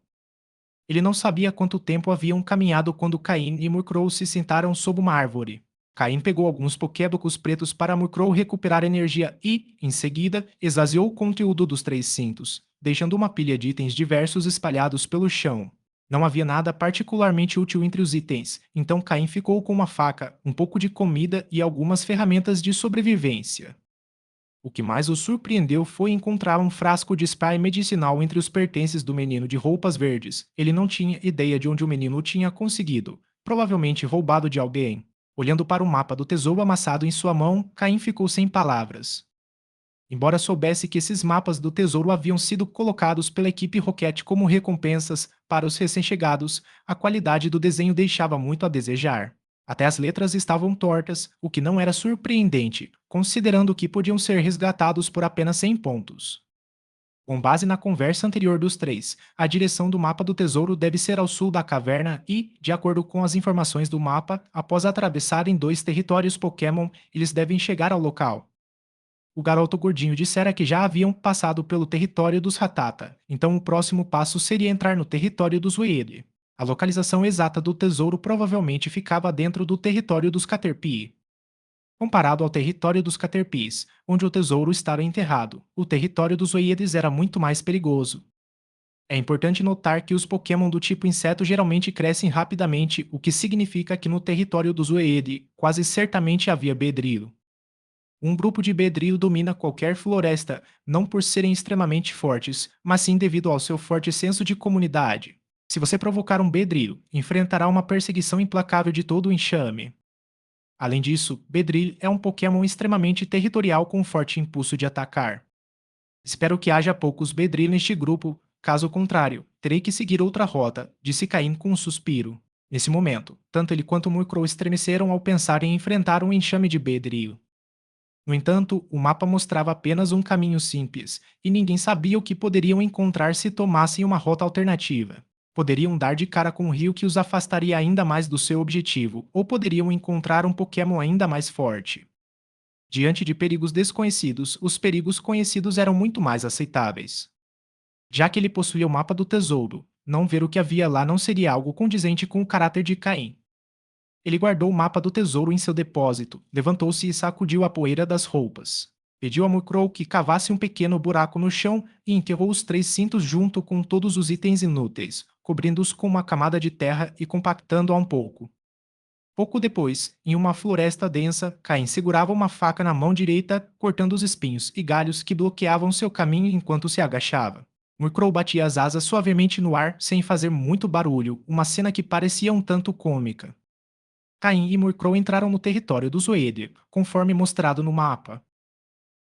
Ele não sabia quanto tempo haviam caminhado quando Caim e Murkrow se sentaram sob uma árvore. Caim pegou alguns Pokébocos pretos para Murkrow recuperar energia e, em seguida, esvaziou o conteúdo dos três cintos, deixando uma pilha de itens diversos espalhados pelo chão. Não havia nada particularmente útil entre os itens, então Caim ficou com uma faca, um pouco de comida e algumas ferramentas de sobrevivência. O que mais o surpreendeu foi encontrar um frasco de spray medicinal entre os pertences do menino de roupas verdes. Ele não tinha ideia de onde o menino o tinha conseguido, provavelmente roubado de alguém. Olhando para o mapa do tesouro amassado em sua mão, Caim ficou sem palavras. Embora soubesse que esses mapas do tesouro haviam sido colocados pela equipe Rocket como recompensas para os recém-chegados, a qualidade do desenho deixava muito a desejar. Até as letras estavam tortas, o que não era surpreendente, considerando que podiam ser resgatados por apenas 100 pontos. Com base na conversa anterior dos três, a direção do mapa do tesouro deve ser ao sul da caverna e, de acordo com as informações do mapa, após atravessarem dois territórios Pokémon, eles devem chegar ao local. O garoto gordinho dissera que já haviam passado pelo território dos Rattata, então o próximo passo seria entrar no território dos Weird. A localização exata do tesouro provavelmente ficava dentro do território dos Caterpie. Comparado ao território dos Caterpies, onde o tesouro estava enterrado, o território dos Weirds era muito mais perigoso. É importante notar que os Pokémon do tipo inseto geralmente crescem rapidamente, o que significa que no território dos Weird quase certamente havia Beedrill. Um grupo de Beedrill domina qualquer floresta, não por serem extremamente fortes, mas sim devido ao seu forte senso de comunidade. Se você provocar um Beedrill, enfrentará uma perseguição implacável de todo o enxame. Além disso, Beedrill é um Pokémon extremamente territorial com um forte impulso de atacar. Espero que haja poucos Beedrill neste grupo, caso contrário, terei que seguir outra rota, disse Caim com um suspiro. Nesse momento, tanto ele quanto Murkrow estremeceram ao pensar em enfrentar um enxame de Beedrill. No entanto, o mapa mostrava apenas um caminho simples, e ninguém sabia o que poderiam encontrar se tomassem uma rota alternativa. Poderiam dar de cara com um rio que os afastaria ainda mais do seu objetivo, ou poderiam encontrar um Pokémon ainda mais forte. Diante de perigos desconhecidos, os perigos conhecidos eram muito mais aceitáveis. Já que ele possuía o mapa do tesouro, não ver o que havia lá não seria algo condizente com o caráter de Caim. Ele guardou o mapa do tesouro em seu depósito, levantou-se e sacudiu a poeira das roupas. Pediu a Murkrow que cavasse um pequeno buraco no chão e enterrou os 3 cintos junto com todos os itens inúteis, cobrindo-os com uma camada de terra e compactando-a um pouco. Pouco depois, em uma floresta densa, Caim segurava uma faca na mão direita, cortando os espinhos e galhos que bloqueavam seu caminho enquanto se agachava. Murkrow batia as asas suavemente no ar sem fazer muito barulho, uma cena que parecia um tanto cômica. Caim e Murkrow entraram no território dos Oeder, conforme mostrado no mapa.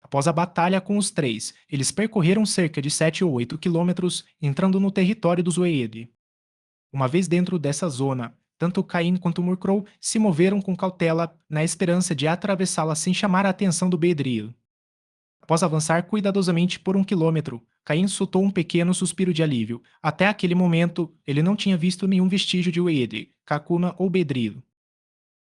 Após a batalha com os três, eles percorreram cerca de 7 ou 8 quilômetros, entrando no território dos Oeder. Uma vez dentro dessa zona, tanto Caim quanto Murkrow se moveram com cautela, na esperança de atravessá-la sem chamar a atenção do Beedrill. Após avançar cuidadosamente por 1 quilômetro, Caim soltou um pequeno suspiro de alívio. Até aquele momento, ele não tinha visto nenhum vestígio de Uedi, Kakuna ou Beedrill.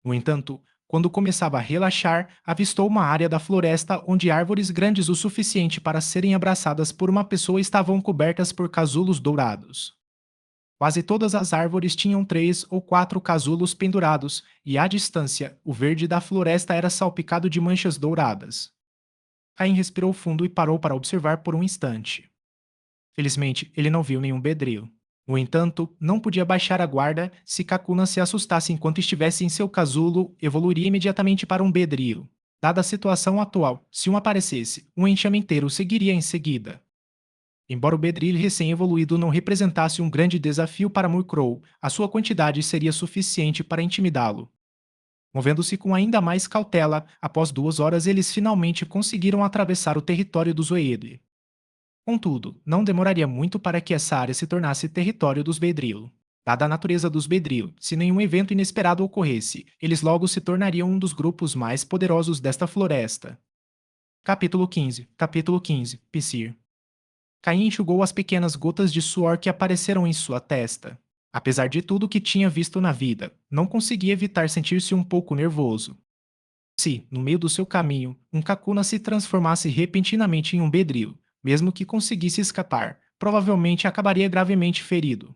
No entanto, quando começava a relaxar, avistou uma área da floresta onde árvores grandes o suficiente para serem abraçadas por uma pessoa estavam cobertas por casulos dourados. Quase todas as árvores tinham 3 ou 4 casulos pendurados, e à distância, o verde da floresta era salpicado de manchas douradas. Caim respirou fundo e parou para observar por um instante. Felizmente, ele não viu nenhum bedril. No entanto, não podia baixar a guarda. Se Kakuna se assustasse enquanto estivesse em seu casulo, evoluiria imediatamente para um bedril. Dada a situação atual, se um aparecesse, um enxame inteiro seguiria em seguida. Embora o Bedril recém-evoluído não representasse um grande desafio para Murkrow, a sua quantidade seria suficiente para intimidá-lo. Movendo-se com ainda mais cautela, após 2 horas eles finalmente conseguiram atravessar o território dos Oede. Contudo, não demoraria muito para que essa área se tornasse território dos Bedril. Dada a natureza dos Bedril, se nenhum evento inesperado ocorresse, eles logo se tornariam um dos grupos mais poderosos desta floresta. Capítulo 15 Pisir. Caim enxugou as pequenas gotas de suor que apareceram em sua testa. Apesar de tudo que tinha visto na vida, não conseguia evitar sentir-se um pouco nervoso. Se, no meio do seu caminho, um Kakuna se transformasse repentinamente em um Bedril, mesmo que conseguisse escapar, provavelmente acabaria gravemente ferido.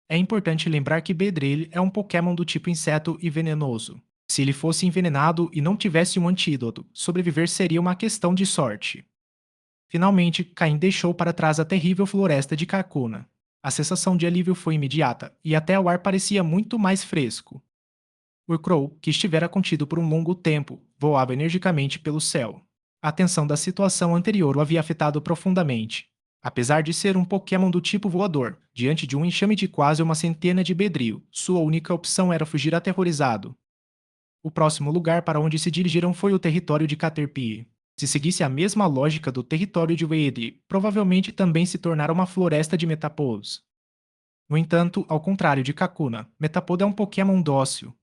É importante lembrar que Bedril é um Pokémon do tipo inseto e venenoso. Se ele fosse envenenado e não tivesse um antídoto, sobreviver seria uma questão de sorte. Finalmente, Caim deixou para trás a terrível floresta de Kakuna. A sensação de alívio foi imediata, e até o ar parecia muito mais fresco. Murkrow, que estivera contido por um longo tempo, voava energicamente pelo céu. A tensão da situação anterior o havia afetado profundamente. Apesar de ser um Pokémon do tipo voador, diante de um enxame de quase uma centena de Bedril, sua única opção era fugir aterrorizado. O próximo lugar para onde se dirigiram foi o território de Caterpie. Se seguisse a mesma lógica do território de Weedi, provavelmente também se tornara uma floresta de Metapods. No entanto, ao contrário de Kakuna, Metapod é um Pokémon dócil.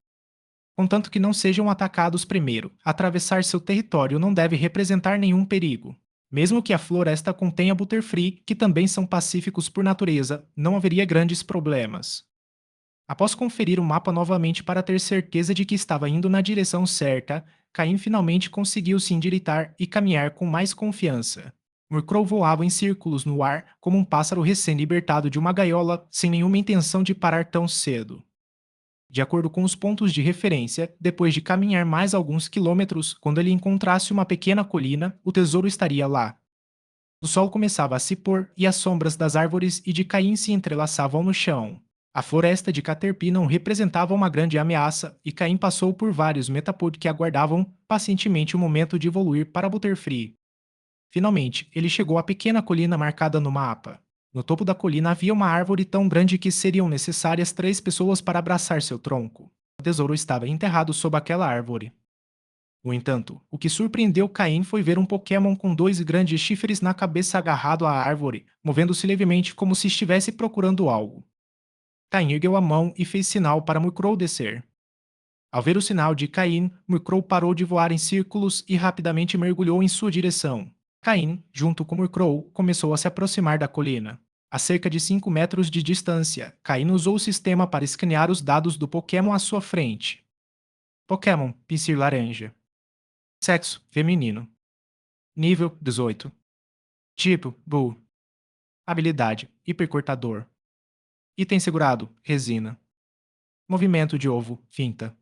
Contanto que não sejam atacados primeiro, atravessar seu território não deve representar nenhum perigo. Mesmo que a floresta contenha Butterfree, que também são pacíficos por natureza, não haveria grandes problemas. Após conferir o mapa novamente para ter certeza de que estava indo na direção certa, Caim finalmente conseguiu se endireitar e caminhar com mais confiança. Murkrow voava em círculos no ar como um pássaro recém-libertado de uma gaiola, sem nenhuma intenção de parar tão cedo. De acordo com os pontos de referência, depois de caminhar mais alguns quilômetros, quando ele encontrasse uma pequena colina, o tesouro estaria lá. O sol começava a se pôr e as sombras das árvores e de Caim se entrelaçavam no chão. A floresta de Caterpie não representava uma grande ameaça e Caim passou por vários Metapod que aguardavam pacientemente o momento de evoluir para Butterfree. Finalmente, ele chegou à pequena colina marcada no mapa. No topo da colina havia uma árvore tão grande que seriam necessárias 3 pessoas para abraçar seu tronco. O tesouro estava enterrado sob aquela árvore. No entanto, o que surpreendeu Caim foi ver um Pokémon com 2 grandes chifres na cabeça agarrado à árvore, movendo-se levemente como se estivesse procurando algo. Caim ergueu a mão e fez sinal para Murkrow descer. Ao ver o sinal de Caim, Murkrow parou de voar em círculos e rapidamente mergulhou em sua direção. Caim, junto com Murkrow, começou a se aproximar da colina. A cerca de 5 metros de distância, Caim usou o sistema para escanear os dados do Pokémon à sua frente. Pokémon Pinsir Laranja. Sexo: feminino. Nível: 18. Tipo: Bull. Habilidade: Hipercortador. Item segurado: Resina. Movimento de ovo: Finta.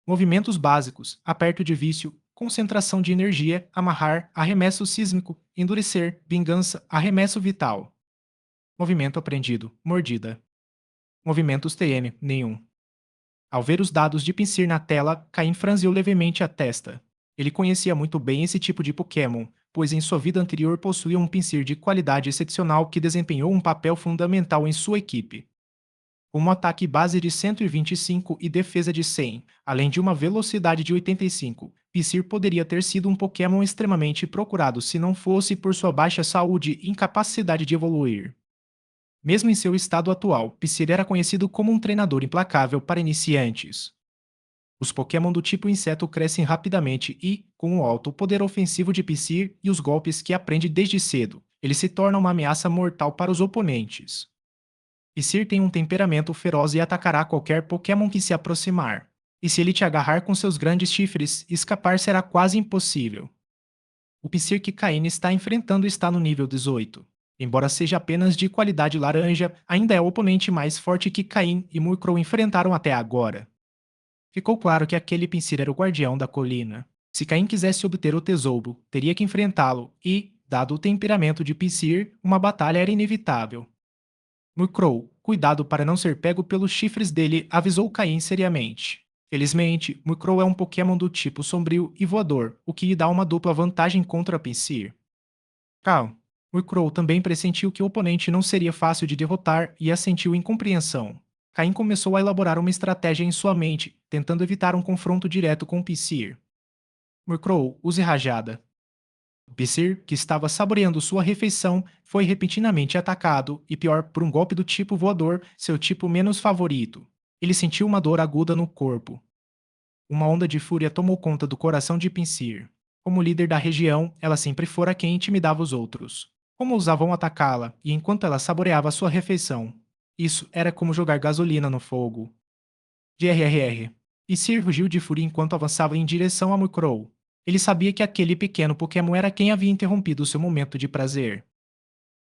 Movimentos básicos: Aperto de vício, concentração de energia, amarrar, arremesso sísmico, endurecer, vingança, arremesso vital. Movimento aprendido, mordida. Movimentos TM, nenhum. Ao ver os dados de Pinsir na tela, Caim franziu levemente a testa. Ele conhecia muito bem esse tipo de Pokémon, pois em sua vida anterior possuía um Pinsir de qualidade excepcional que desempenhou um papel fundamental em sua equipe. Com um ataque base de 125 e defesa de 100, além de uma velocidade de 85, Pinsir poderia ter sido um Pokémon extremamente procurado se não fosse por sua baixa saúde e incapacidade de evoluir. Mesmo em seu estado atual, Pinsir era conhecido como um treinador implacável para iniciantes. Os Pokémon do tipo inseto crescem rapidamente e, com o alto poder ofensivo de Pinsir e os golpes que aprende desde cedo, ele se torna uma ameaça mortal para os oponentes. Pinsir tem um temperamento feroz e atacará qualquer Pokémon que se aproximar. E se ele te agarrar com seus grandes chifres, escapar será quase impossível. O Pinsir que Caine está enfrentando está no nível 18. Embora seja apenas de qualidade laranja, ainda é o oponente mais forte que Caim e Murkrow enfrentaram até agora. Ficou claro que aquele Pinsir era o guardião da colina. Se Caim quisesse obter o tesouro, teria que enfrentá-lo e, dado o temperamento de Pinsir, uma batalha era inevitável. Murkrow, cuidado para não ser pego pelos chifres dele, avisou Caim seriamente. Felizmente, Murkrow é um Pokémon do tipo sombrio e voador, o que lhe dá uma dupla vantagem contra Pinsir. Cal, Murkrow também pressentiu que o oponente não seria fácil de derrotar e assentiu em compreensão. Caim começou a elaborar uma estratégia em sua mente, tentando evitar um confronto direto com Pinsir. Murkrow, use rajada. Pinsir, que estava saboreando sua refeição, foi repentinamente atacado, e pior por um golpe do tipo voador, seu tipo menos favorito. Ele sentiu uma dor aguda no corpo. Uma onda de fúria tomou conta do coração de Pinsir. Como líder da região, ela sempre fora quem intimidava os outros. Como ousavam atacá-la, e enquanto ela saboreava sua refeição? Isso era como jogar gasolina no fogo. GRRR. Pinsir rugiu de fúria enquanto avançava em direção a Murkrow. Ele sabia que aquele pequeno Pokémon era quem havia interrompido seu momento de prazer.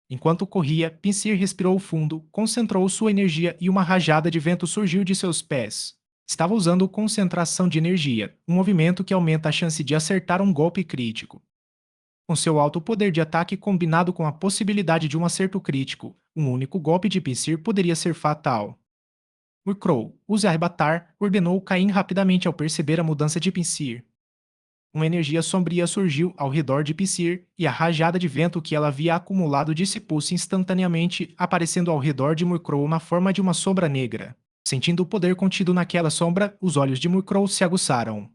Enquanto corria, Pinsir respirou fundo, concentrou sua energia e uma rajada de vento surgiu de seus pés. Estava usando concentração de energia, um movimento que aumenta a chance de acertar um golpe crítico. Com seu alto poder de ataque combinado com a possibilidade de um acerto crítico, um único golpe de Pinsir poderia ser fatal. Murkrow, use arrebatar, ordenou Caim rapidamente ao perceber a mudança de Pinsir. Uma energia sombria surgiu ao redor de Pinsir, e a rajada de vento que ela havia acumulado dissipou-se instantaneamente, aparecendo ao redor de Murkrow na forma de uma sombra negra. Sentindo o poder contido naquela sombra, os olhos de Murkrow se aguçaram.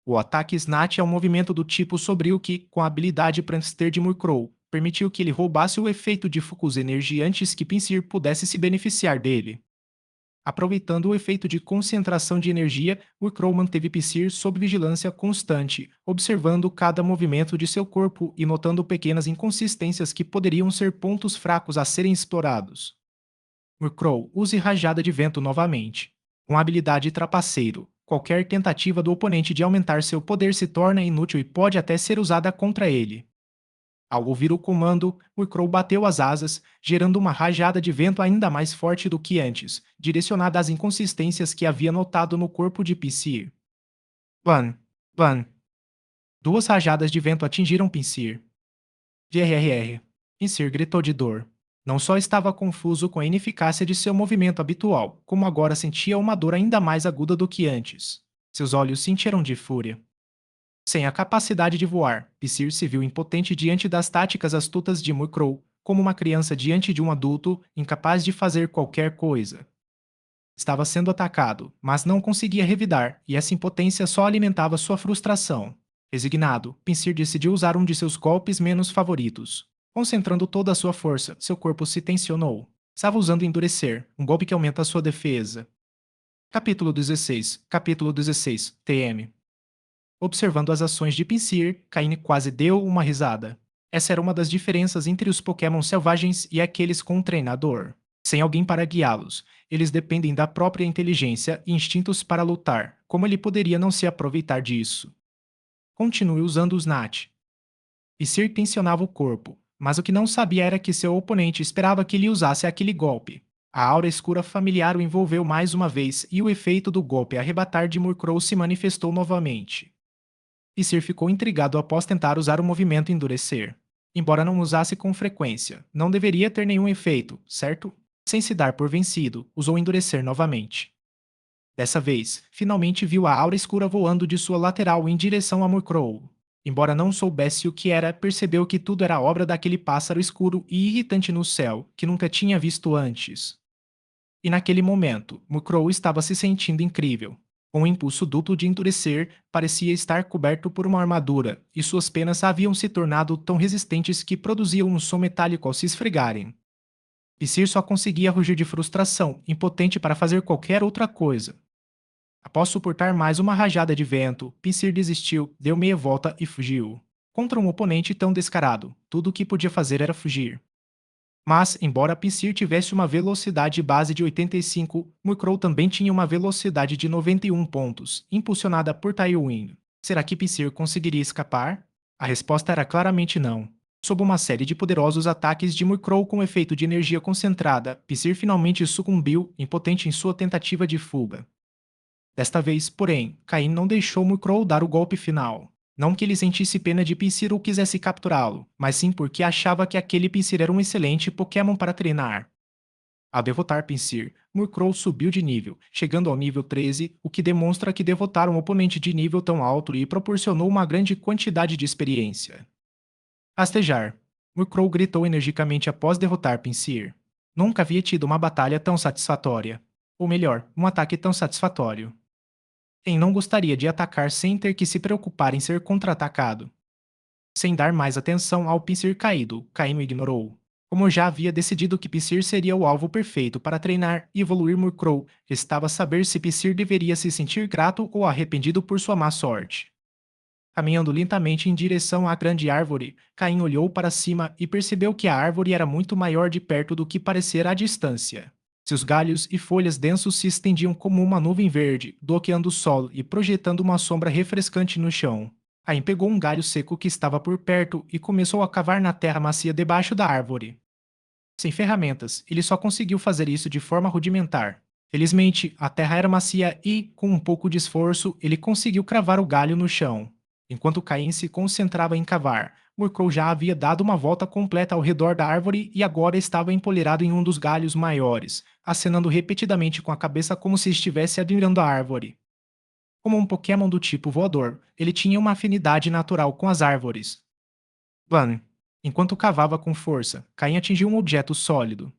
O ataque Snatch é um movimento do tipo sombrio que, com a habilidade Prankster de Murkrow, permitiu que ele roubasse o efeito de Focus Energy antes que Pinsir pudesse se beneficiar dele. Aproveitando o efeito de concentração de energia, Murkrow manteve Pinsir sob vigilância constante, observando cada movimento de seu corpo e notando pequenas inconsistências que poderiam ser pontos fracos a serem explorados. Murkrow, use rajada de vento novamente. Com habilidade trapaceiro, qualquer tentativa do oponente de aumentar seu poder se torna inútil e pode até ser usada contra ele. Ao ouvir o comando, Murkrow bateu as asas, gerando uma rajada de vento ainda mais forte do que antes, direcionada às inconsistências que havia notado no corpo de Pinsir. Ban! Ban! Duas rajadas de vento atingiram Pinsir. GRRR. Pinsir gritou de dor. Não só estava confuso com a ineficácia de seu movimento habitual, como agora sentia uma dor ainda mais aguda do que antes. Seus olhos cintiram de fúria. Sem a capacidade de voar, Pinsir se viu impotente diante das táticas astutas de Murkrow, como uma criança diante de um adulto incapaz de fazer qualquer coisa. Estava sendo atacado, mas não conseguia revidar, e essa impotência só alimentava sua frustração. Resignado, Pinsir decidiu usar um de seus golpes menos favoritos. Concentrando toda a sua força, seu corpo se tensionou. Estava usando Endurecer, um golpe que aumenta a sua defesa. Capítulo 16, TM. Observando as ações de Pinsir, Caine quase deu uma risada. Essa era uma das diferenças entre os Pokémon selvagens e aqueles com um treinador. Sem alguém para guiá-los, eles dependem da própria inteligência e instintos para lutar. Como ele poderia não se aproveitar disso? Continue usando os Nat. Pinsir tensionava o corpo, mas o que não sabia era que seu oponente esperava que ele usasse aquele golpe. A aura escura familiar o envolveu mais uma vez e o efeito do golpe arrebatar de Murkrow se manifestou novamente. Sir ficou intrigado após tentar usar o movimento endurecer. Embora não usasse com frequência, não deveria ter nenhum efeito, certo? Sem se dar por vencido, usou endurecer novamente. Dessa vez, finalmente viu a aura escura voando de sua lateral em direção a Murkrow. Embora não soubesse o que era, percebeu que tudo era obra daquele pássaro escuro e irritante no céu, que nunca tinha visto antes. E naquele momento, Murkrow estava se sentindo incrível. Com um impulso duplo de endurecer, parecia estar coberto por uma armadura, e suas penas haviam se tornado tão resistentes que produziam um som metálico ao se esfregarem. Psir só conseguia rugir de frustração, impotente para fazer qualquer outra coisa. Após suportar mais uma rajada de vento, Pinsir desistiu, deu meia volta e fugiu. Contra um oponente tão descarado, tudo o que podia fazer era fugir. Mas, embora Pinsir tivesse uma velocidade base de 85, Murkrow também tinha uma velocidade de 91 pontos, impulsionada por Tailwind. Será que Pinsir conseguiria escapar? A resposta era claramente não. Sob uma série de poderosos ataques de Murkrow com efeito de energia concentrada, Pinsir finalmente sucumbiu, impotente em sua tentativa de fuga. Desta vez, porém, Caim não deixou Murkrow dar o golpe final. Não que ele sentisse pena de Pinsir ou quisesse capturá-lo, mas sim porque achava que aquele Pinsir era um excelente Pokémon para treinar. Ao derrotar Pinsir, Murkrow subiu de nível, chegando ao nível 13, o que demonstra que derrotar um oponente de nível tão alto lhe proporcionou uma grande quantidade de experiência. Rastejar. Murkrow gritou energicamente após derrotar Pinsir. Nunca havia tido uma batalha tão satisfatória. Ou melhor, um ataque tão satisfatório. Quem não gostaria de atacar sem ter que se preocupar em ser contra-atacado? Sem dar mais atenção ao Pinsir caído, Caim o ignorou. Como já havia decidido que Pinsir seria o alvo perfeito para treinar e evoluir Murkrow, restava saber se Pinsir deveria se sentir grato ou arrependido por sua má sorte. Caminhando lentamente em direção à grande árvore, Caim olhou para cima e percebeu que a árvore era muito maior de perto do que parecer à distância. Seus galhos e folhas densos se estendiam como uma nuvem verde, bloqueando o sol e projetando uma sombra refrescante no chão. Caim pegou um galho seco que estava por perto e começou a cavar na terra macia debaixo da árvore. Sem ferramentas, ele só conseguiu fazer isso de forma rudimentar. Felizmente, a terra era macia e, com um pouco de esforço, ele conseguiu cravar o galho no chão. Enquanto Caim se concentrava em cavar, Murkrow já havia dado uma volta completa ao redor da árvore e agora estava empoleirado em um dos galhos maiores, acenando repetidamente com a cabeça como se estivesse admirando a árvore. Como um Pokémon do tipo voador, ele tinha uma afinidade natural com as árvores. Van. Enquanto cavava com força, Caim atingiu um objeto sólido.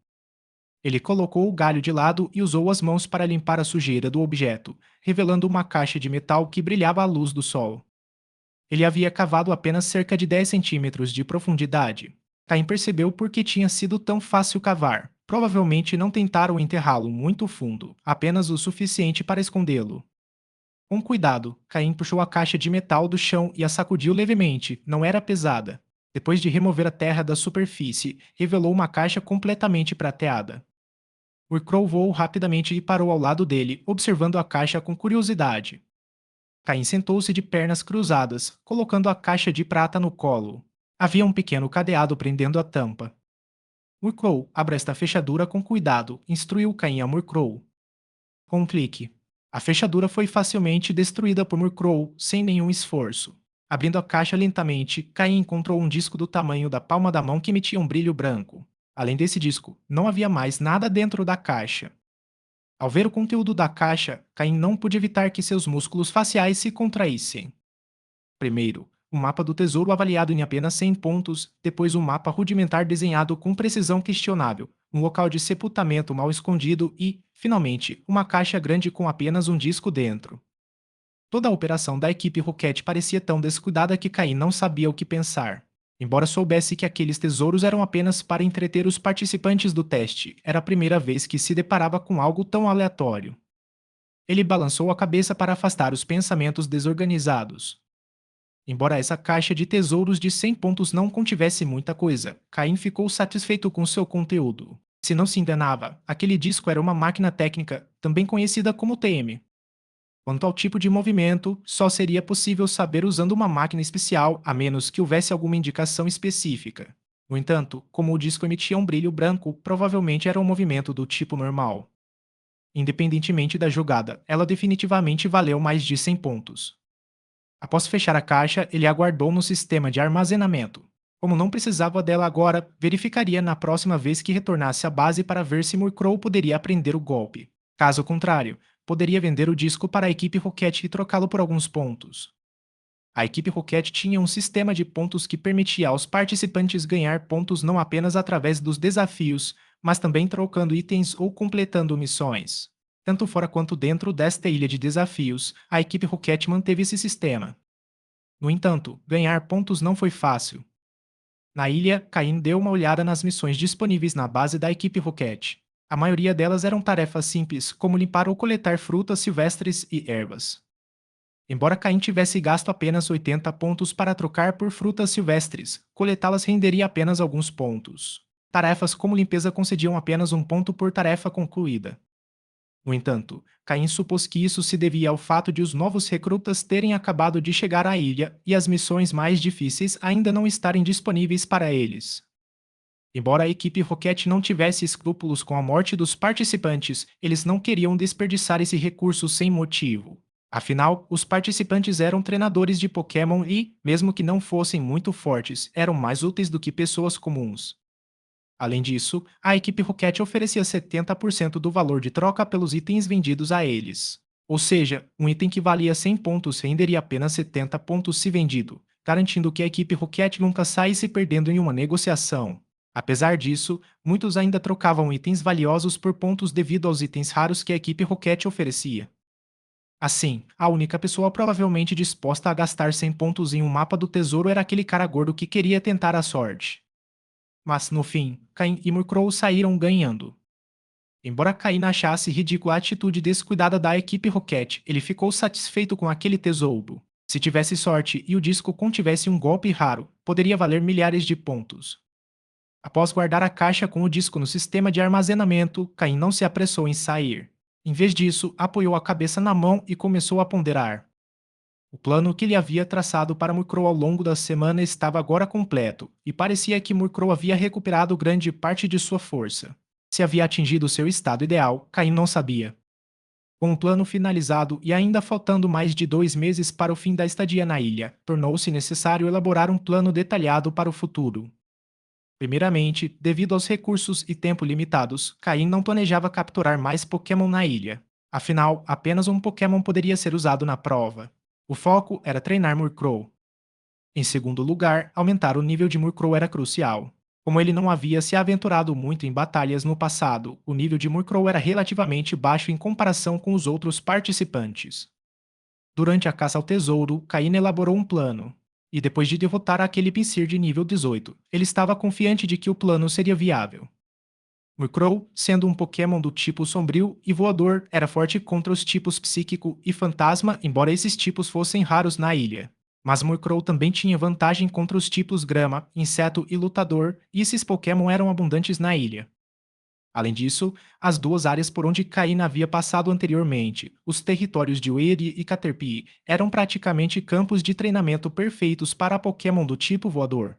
Ele colocou o galho de lado e usou as mãos para limpar a sujeira do objeto, revelando uma caixa de metal que brilhava à luz do sol. Ele havia cavado apenas cerca de 10 centímetros de profundidade. Caim percebeu por que tinha sido tão fácil cavar. Provavelmente não tentaram enterrá-lo muito fundo, apenas o suficiente para escondê-lo. Com cuidado, Caim puxou a caixa de metal do chão e a sacudiu levemente, não era pesada. Depois de remover a terra da superfície, revelou uma caixa completamente prateada. Murkrow voou rapidamente e parou ao lado dele, observando a caixa com curiosidade. Caim sentou-se de pernas cruzadas, colocando a caixa de prata no colo. Havia um pequeno cadeado prendendo a tampa. Murkrow, abra esta fechadura com cuidado, instruiu Caim a Murkrow. Com um clique. A fechadura foi facilmente destruída por Murkrow, sem nenhum esforço. Abrindo a caixa lentamente, Caim encontrou um disco do tamanho da palma da mão que emitia um brilho branco. Além desse disco, não havia mais nada dentro da caixa. Ao ver o conteúdo da caixa, Caim não pôde evitar que seus músculos faciais se contraíssem. Primeiro, o mapa do tesouro avaliado em apenas 100 pontos, depois um mapa rudimentar desenhado com precisão questionável, um local de sepultamento mal escondido e, finalmente, uma caixa grande com apenas um disco dentro. Toda a operação da equipe Rocket parecia tão descuidada que Caim não sabia o que pensar. Embora soubesse que aqueles tesouros eram apenas para entreter os participantes do teste, era a primeira vez que se deparava com algo tão aleatório. Ele balançou a cabeça para afastar os pensamentos desorganizados. Embora essa caixa de tesouros de 100 pontos não contivesse muita coisa, Caim ficou satisfeito com seu conteúdo. Se não se enganava, aquele disco era uma máquina técnica, também conhecida como TM. Quanto ao tipo de movimento, só seria possível saber usando uma máquina especial, a menos que houvesse alguma indicação específica. No entanto, como o disco emitia um brilho branco, provavelmente era um movimento do tipo normal. Independentemente da jogada, ela definitivamente valeu mais de 100 pontos. Após fechar a caixa, ele aguardou no sistema de armazenamento. Como não precisava dela agora, verificaria na próxima vez que retornasse à base para ver se Murkrow poderia aprender o golpe. Caso contrário, poderia vender o disco para a equipe Rocket e trocá-lo por alguns pontos. A equipe Rocket tinha um sistema de pontos que permitia aos participantes ganhar pontos não apenas através dos desafios, mas também trocando itens ou completando missões. Tanto fora quanto dentro desta ilha de desafios, a equipe Rocket manteve esse sistema. No entanto, ganhar pontos não foi fácil. Na ilha, Caim deu uma olhada nas missões disponíveis na base da equipe Rocket. A maioria delas eram tarefas simples, como limpar ou coletar frutas silvestres e ervas. Embora Caim tivesse gasto apenas 80 pontos para trocar por frutas silvestres, coletá-las renderia apenas alguns pontos. Tarefas como limpeza concediam apenas um ponto por tarefa concluída. No entanto, Caim supôs que isso se devia ao fato de os novos recrutas terem acabado de chegar à ilha e as missões mais difíceis ainda não estarem disponíveis para eles. Embora a equipe Rocket não tivesse escrúpulos com a morte dos participantes, eles não queriam desperdiçar esse recurso sem motivo. Afinal, os participantes eram treinadores de Pokémon e, mesmo que não fossem muito fortes, eram mais úteis do que pessoas comuns. Além disso, a equipe Rocket oferecia 70% do valor de troca pelos itens vendidos a eles. Ou seja, um item que valia 100 pontos renderia apenas 70 pontos se vendido, garantindo que a equipe Rocket nunca saísse perdendo em uma negociação. Apesar disso, muitos ainda trocavam itens valiosos por pontos devido aos itens raros que a equipe Rocket oferecia. Assim, a única pessoa provavelmente disposta a gastar 100 pontos em um mapa do tesouro era aquele cara gordo que queria tentar a sorte. Mas, no fim, Cain e Murkrow saíram ganhando. Embora Cain achasse ridícula a atitude descuidada da equipe Rocket, ele ficou satisfeito com aquele tesouro. Se tivesse sorte e o disco contivesse um golpe raro, poderia valer milhares de pontos. Após guardar a caixa com o disco no sistema de armazenamento, Cain não se apressou em sair. Em vez disso, apoiou a cabeça na mão e começou a ponderar. O plano que ele havia traçado para Murkrow ao longo da semana estava agora completo, e parecia que Murkrow havia recuperado grande parte de sua força. Se havia atingido seu estado ideal, Caim não sabia. Com o plano finalizado e ainda faltando mais de 2 meses para o fim da estadia na ilha, tornou-se necessário elaborar um plano detalhado para o futuro. Primeiramente, devido aos recursos e tempo limitados, Caim não planejava capturar mais Pokémon na ilha. Afinal, apenas um Pokémon poderia ser usado na prova. O foco era treinar Murkrow. Em segundo lugar, aumentar o nível de Murkrow era crucial. Como ele não havia se aventurado muito em batalhas no passado, o nível de Murkrow era relativamente baixo em comparação com os outros participantes. Durante a caça ao tesouro, Caim elaborou um plano. E depois de derrotar aquele Pinsir de nível 18, ele estava confiante de que o plano seria viável. Murkrow, sendo um Pokémon do tipo sombrio e voador, era forte contra os tipos psíquico e fantasma, embora esses tipos fossem raros na ilha. Mas Murkrow também tinha vantagem contra os tipos grama, inseto e lutador, e esses Pokémon eram abundantes na ilha. Além disso, as duas áreas por onde Cain havia passado anteriormente, os territórios de Weiri e Caterpie, eram praticamente campos de treinamento perfeitos para Pokémon do tipo voador.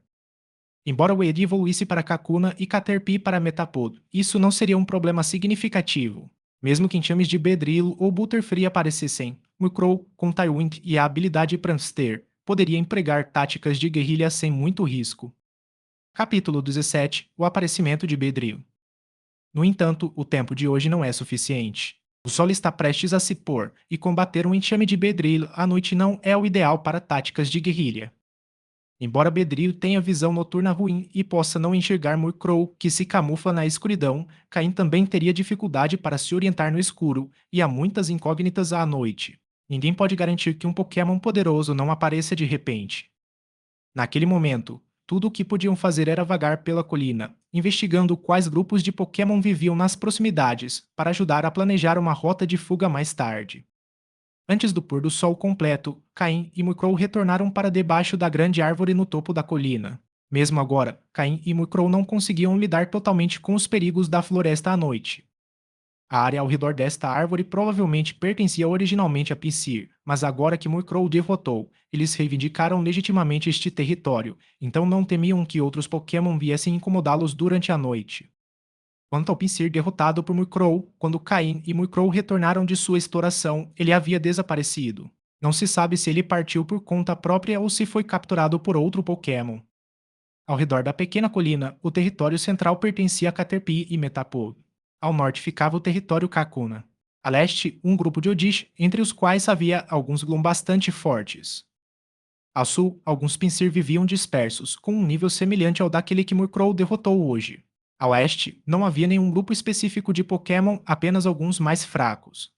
Embora o Eri evoluísse para Kakuna e Caterpie para Metapod, isso não seria um problema significativo. Mesmo que enxames de Bedrilo ou Butterfree aparecessem, Murkrow, com Tywind e a habilidade Prankster, poderia empregar táticas de guerrilha sem muito risco. Capítulo 17. O aparecimento de Bedril. No entanto, o tempo de hoje não é suficiente. O sol está prestes a se pôr, e combater um enxame de Bedril à noite não é o ideal para táticas de guerrilha. Embora Bedrio tenha visão noturna ruim e possa não enxergar Murkrow, que se camufla na escuridão, Caim também teria dificuldade para se orientar no escuro, e há muitas incógnitas à noite. Ninguém pode garantir que um Pokémon poderoso não apareça de repente. Naquele momento, tudo o que podiam fazer era vagar pela colina, investigando quais grupos de Pokémon viviam nas proximidades, para ajudar a planejar uma rota de fuga mais tarde. Antes do pôr do sol completo, Caim e Murkrow retornaram para debaixo da grande árvore no topo da colina. Mesmo agora, Caim e Murkrow não conseguiam lidar totalmente com os perigos da floresta à noite. A área ao redor desta árvore provavelmente pertencia originalmente a Pinsir, mas agora que Murkrow o derrotou, eles reivindicaram legitimamente este território, então não temiam que outros Pokémon viessem incomodá-los durante a noite. Quanto ao Pinsir derrotado por Murkrow, quando Caim e Murkrow retornaram de sua exploração, ele havia desaparecido. Não se sabe se ele partiu por conta própria ou se foi capturado por outro Pokémon. Ao redor da pequena colina, o território central pertencia a Caterpie e Metapod. Ao norte ficava o território Kakuna. A leste, um grupo de Odish, entre os quais havia alguns Gloom bastante fortes. Ao sul, alguns Pinsir viviam dispersos, com um nível semelhante ao daquele que Murkrow derrotou hoje. A oeste, não havia nenhum grupo específico de Pokémon, apenas alguns mais fracos.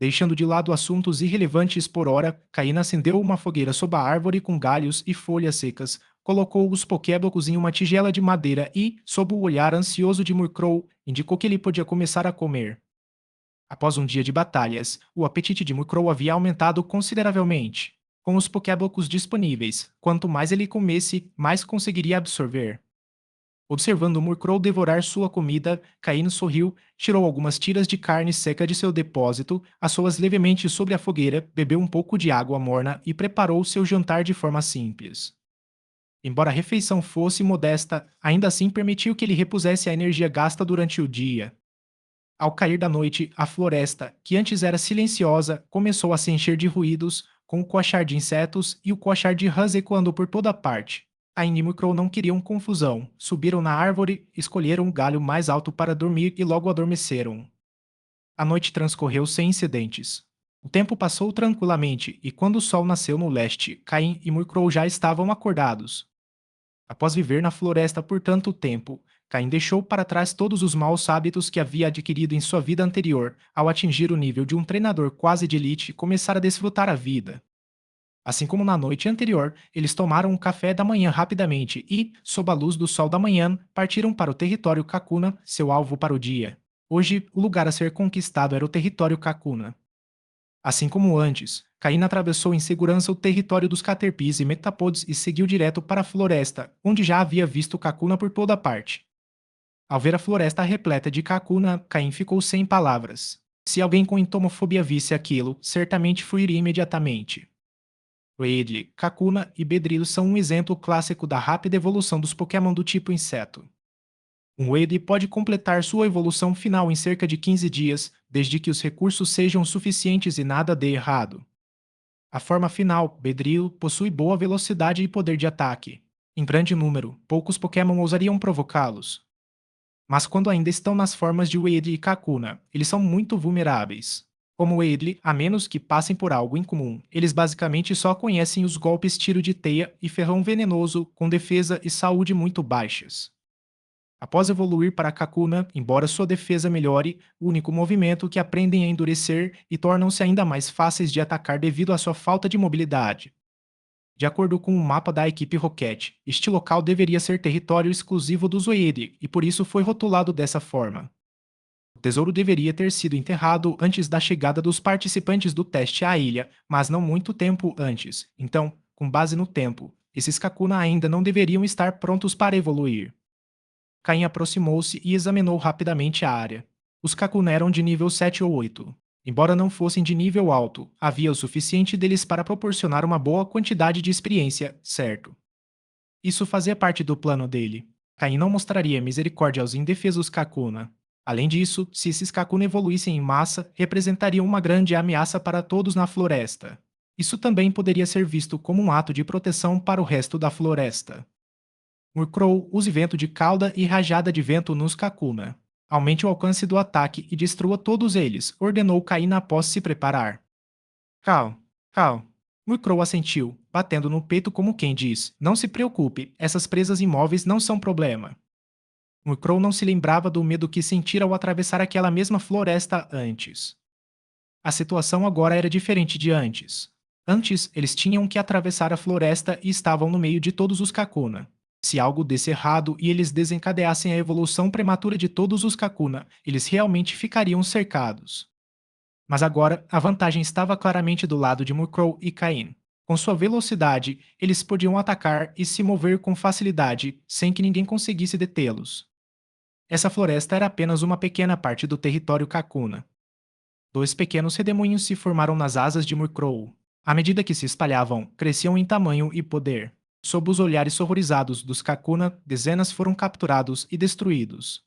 Deixando de lado assuntos irrelevantes por hora, Caína acendeu uma fogueira sob a árvore com galhos e folhas secas, colocou os Pokéblocs em uma tigela de madeira e, sob o olhar ansioso de Murkrow, indicou que ele podia começar a comer. Após um dia de batalhas, o apetite de Murkrow havia aumentado consideravelmente. Com os Pokéblocos disponíveis, quanto mais ele comesse, mais conseguiria absorver. Observando Murkrow devorar sua comida, Caine sorriu, tirou algumas tiras de carne seca de seu depósito, assou-as levemente sobre a fogueira, bebeu um pouco de água morna e preparou seu jantar de forma simples. Embora a refeição fosse modesta, ainda assim permitiu que ele repusesse a energia gasta durante o dia. Ao cair da noite, a floresta, que antes era silenciosa, começou a se encher de ruídos, com o coachar de insetos e o coachar de rãs ecoando por toda parte. Aine e Murkrow não queriam confusão. Subiram na árvore, escolheram um galho mais alto para dormir e logo adormeceram. A noite transcorreu sem incidentes. O tempo passou tranquilamente e quando o sol nasceu no leste, Caim e Murkrow já estavam acordados. Após viver na floresta por tanto tempo, Caim deixou para trás todos os maus hábitos que havia adquirido em sua vida anterior ao atingir o nível de um treinador quase de elite e começar a desfrutar a vida. Assim como na noite anterior, eles tomaram um café da manhã rapidamente e, sob a luz do sol da manhã, partiram para o território Kakuna, seu alvo para o dia. Hoje, o lugar a ser conquistado era o território Kakuna. Assim como antes, Caína atravessou em segurança o território dos Caterpies e Metapods e seguiu direto para a floresta, onde já havia visto Kakuna por toda parte. Ao ver a floresta repleta de Kakuna, Caim ficou sem palavras. Se alguém com entomofobia visse aquilo, certamente fuiria imediatamente. Raid, Kakuna e Bedrillo são um exemplo clássico da rápida evolução dos Pokémon do tipo inseto. Um Wade pode completar sua evolução final em cerca de 15 dias, desde que os recursos sejam suficientes e nada dê errado. A forma final, Bedrillo, possui boa velocidade e poder de ataque. Em grande número, poucos Pokémon ousariam provocá-los. Mas quando ainda estão nas formas de Wade e Kakuna, eles são muito vulneráveis. Como Wade, a menos que passem por algo incomum, eles basicamente só conhecem os golpes tiro de teia e ferrão venenoso com defesa e saúde muito baixas. Após evoluir para Kakuna, embora sua defesa melhore, o único movimento que aprendem a endurecer e tornam-se ainda mais fáceis de atacar devido à sua falta de mobilidade. De acordo com o mapa da equipe Rocket, este local deveria ser território exclusivo do Zoeide e por isso foi rotulado dessa forma. O tesouro deveria ter sido enterrado antes da chegada dos participantes do teste à ilha, mas não muito tempo antes. Então, com base no tempo, esses Kakuna ainda não deveriam estar prontos para evoluir. Caim aproximou-se e examinou rapidamente a área. Os Kakuna eram de nível 7 ou 8. Embora não fossem de nível alto, havia o suficiente deles para proporcionar uma boa quantidade de experiência, certo? Isso fazia parte do plano dele. Caim não mostraria misericórdia aos indefesos Kakuna. Além disso, se esses Kakuna evoluíssem em massa, representariam uma grande ameaça para todos na floresta. Isso também poderia ser visto como um ato de proteção para o resto da floresta. Murkrow use vento de cauda e rajada de vento nos Kakuna. Aumente o alcance do ataque e destrua todos eles, ordenou Caína após se preparar. Cal, Cal. Murkrow assentiu, batendo no peito como quem diz: Não se preocupe, essas presas imóveis não são problema. Murkrow não se lembrava do medo que sentira ao atravessar aquela mesma floresta antes. A situação agora era diferente de antes. Antes, eles tinham que atravessar a floresta e estavam no meio de todos os Kakuna. Se algo desse errado e eles desencadeassem a evolução prematura de todos os Kakuna, eles realmente ficariam cercados. Mas agora, a vantagem estava claramente do lado de Murkrow e Cain. Com sua velocidade, eles podiam atacar e se mover com facilidade, sem que ninguém conseguisse detê-los. Essa floresta era apenas uma pequena parte do território Kakuna. Dois pequenos redemoinhos se formaram nas asas de Murkrow. À medida que se espalhavam, cresciam em tamanho e poder. Sob os olhares horrorizados dos Kakuna, dezenas foram capturados e destruídos.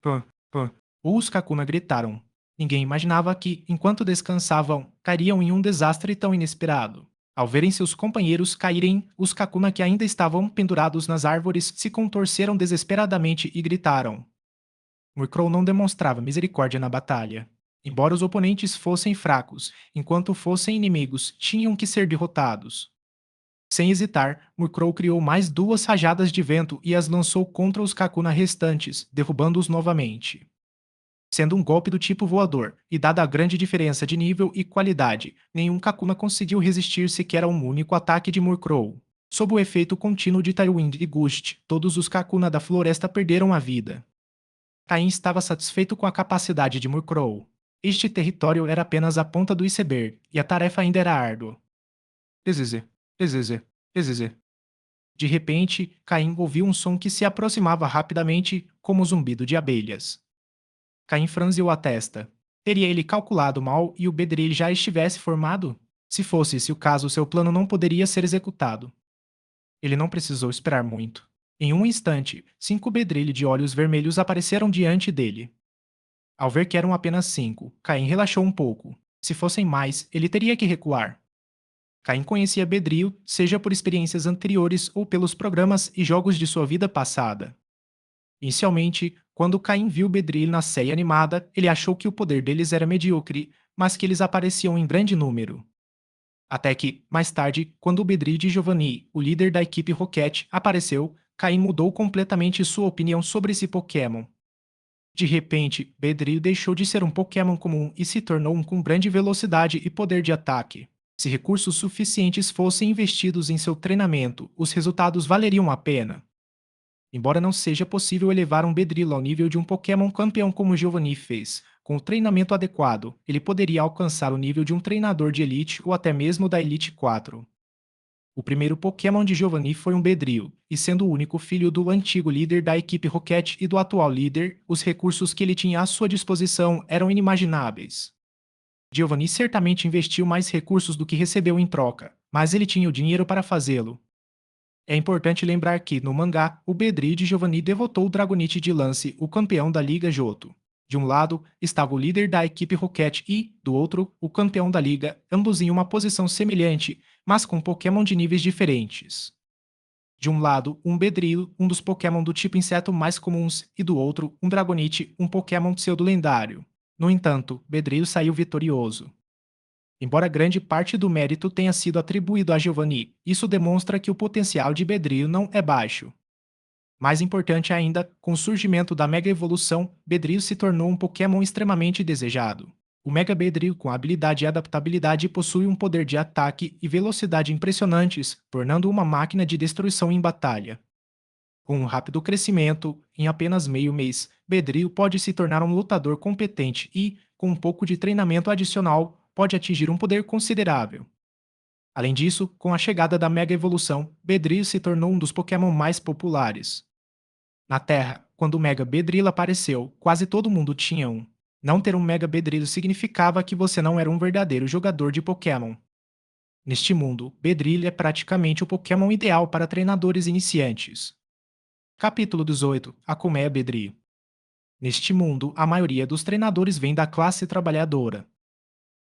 Pã, pã. Os Kakuna gritaram. Ninguém imaginava que, enquanto descansavam, cairiam em um desastre tão inesperado. Ao verem seus companheiros caírem, os Kakuna que ainda estavam pendurados nas árvores se contorceram desesperadamente e gritaram. Murkrow não demonstrava misericórdia na batalha. Embora os oponentes fossem fracos, enquanto fossem inimigos, tinham que ser derrotados. Sem hesitar, Murkrow criou mais duas rajadas de vento e as lançou contra os Kakuna restantes, derrubando-os novamente. Sendo um golpe do tipo voador, e dada a grande diferença de nível e qualidade, nenhum Kakuna conseguiu resistir sequer a um único ataque de Murkrow. Sob o efeito contínuo de Tailwind e Gust, todos os Kakuna da floresta perderam a vida. Caim estava satisfeito com a capacidade de Murkrow. Este território era apenas a ponta do iceberg, e a tarefa ainda era árdua. Exeze, exeze, exeze. De repente, Caim ouviu um som que se aproximava rapidamente, como o zumbido de abelhas. Caim franziu a testa. Teria ele calculado mal e o Bedril já estivesse formado? Se fosse esse o caso, seu plano não poderia ser executado. Ele não precisou esperar muito. Em um instante, 5 Bedrilles de olhos vermelhos apareceram diante dele. Ao ver que eram apenas 5, Caim relaxou um pouco. Se fossem mais, ele teria que recuar. Caim conhecia Bedril, seja por experiências anteriores ou pelos programas e jogos de sua vida passada. Inicialmente, quando Caim viu Bedril na série animada, ele achou que o poder deles era medíocre, mas que eles apareciam em grande número. Até que, mais tarde, quando o Bedril de Giovanni, o líder da equipe Rocket, apareceu, Caim mudou completamente sua opinião sobre esse Pokémon. De repente, Bedril deixou de ser um Pokémon comum e se tornou um com grande velocidade e poder de ataque. Se recursos suficientes fossem investidos em seu treinamento, os resultados valeriam a pena. Embora não seja possível elevar um Bedril ao nível de um Pokémon campeão como Giovanni fez, com o treinamento adequado, ele poderia alcançar o nível de um treinador de Elite ou até mesmo da Elite 4. O primeiro Pokémon de Giovanni foi um Bedril, e sendo o único filho do antigo líder da equipe Rocket e do atual líder, os recursos que ele tinha à sua disposição eram inimagináveis. Giovanni certamente investiu mais recursos do que recebeu em troca, mas ele tinha o dinheiro para fazê-lo. É importante lembrar que, no mangá, o Bedri de Giovanni derrotou o Dragonite de Lance, o campeão da Liga Johto. De um lado, estava o líder da equipe Rocket e, do outro, o campeão da liga, ambos em uma posição semelhante, mas com Pokémon de níveis diferentes. De um lado, um Bedril, um dos Pokémon do tipo inseto mais comuns, e do outro, um Dragonite, um Pokémon pseudo-lendário. No entanto, Bedril saiu vitorioso. Embora grande parte do mérito tenha sido atribuído a Giovanni, isso demonstra que o potencial de Bedril não é baixo. Mais importante ainda, com o surgimento da Mega Evolução, Bedril se tornou um Pokémon extremamente desejado. O Mega Bedril com habilidade e adaptabilidade possui um poder de ataque e velocidade impressionantes, tornando uma máquina de destruição em batalha. Com um rápido crescimento, em apenas meio mês, Bedril pode se tornar um lutador competente e, com um pouco de treinamento adicional, pode atingir um poder considerável. Além disso, com a chegada da Mega Evolução, Bedril se tornou um dos Pokémon mais populares. Na Terra, quando o Mega Bedril apareceu, quase todo mundo tinha um. Não ter um Mega Bedril significava que você não era um verdadeiro jogador de Pokémon. Neste mundo, Bedril é praticamente o Pokémon ideal para treinadores iniciantes. Capítulo 18. A Colmeia Bedril. Neste mundo, a maioria dos treinadores vem da classe trabalhadora.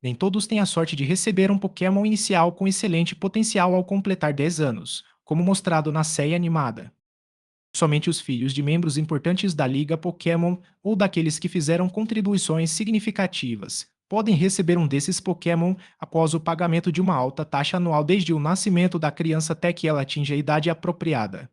Nem todos têm a sorte de receber um Pokémon inicial com excelente potencial ao completar 10 anos, como mostrado na série animada. Somente os filhos de membros importantes da Liga Pokémon ou daqueles que fizeram contribuições significativas podem receber um desses Pokémon após o pagamento de uma alta taxa anual desde o nascimento da criança até que ela atinja a idade apropriada.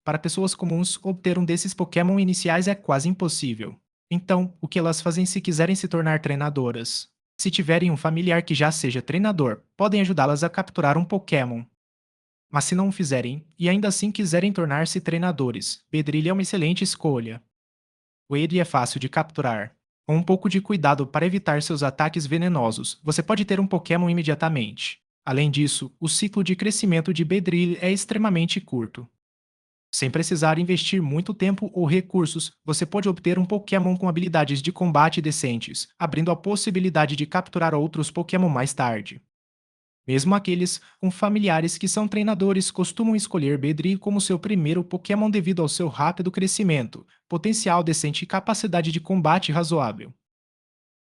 Para pessoas comuns, obter um desses Pokémon iniciais é quase impossível. Então, o que elas fazem se quiserem se tornar treinadoras? Se tiverem um familiar que já seja treinador, podem ajudá-las a capturar um Pokémon. Mas se não o fizerem, e ainda assim quiserem tornar-se treinadores, Bedrilha é uma excelente escolha. O Eri é fácil de capturar. Com um pouco de cuidado para evitar seus ataques venenosos, você pode ter um Pokémon imediatamente. Além disso, o ciclo de crescimento de Bedrill é extremamente curto. Sem precisar investir muito tempo ou recursos, você pode obter um Pokémon com habilidades de combate decentes, abrindo a possibilidade de capturar outros Pokémon mais tarde. Mesmo aqueles com familiares que são treinadores costumam escolher Bedri como seu primeiro Pokémon devido ao seu rápido crescimento, potencial decente e capacidade de combate razoável.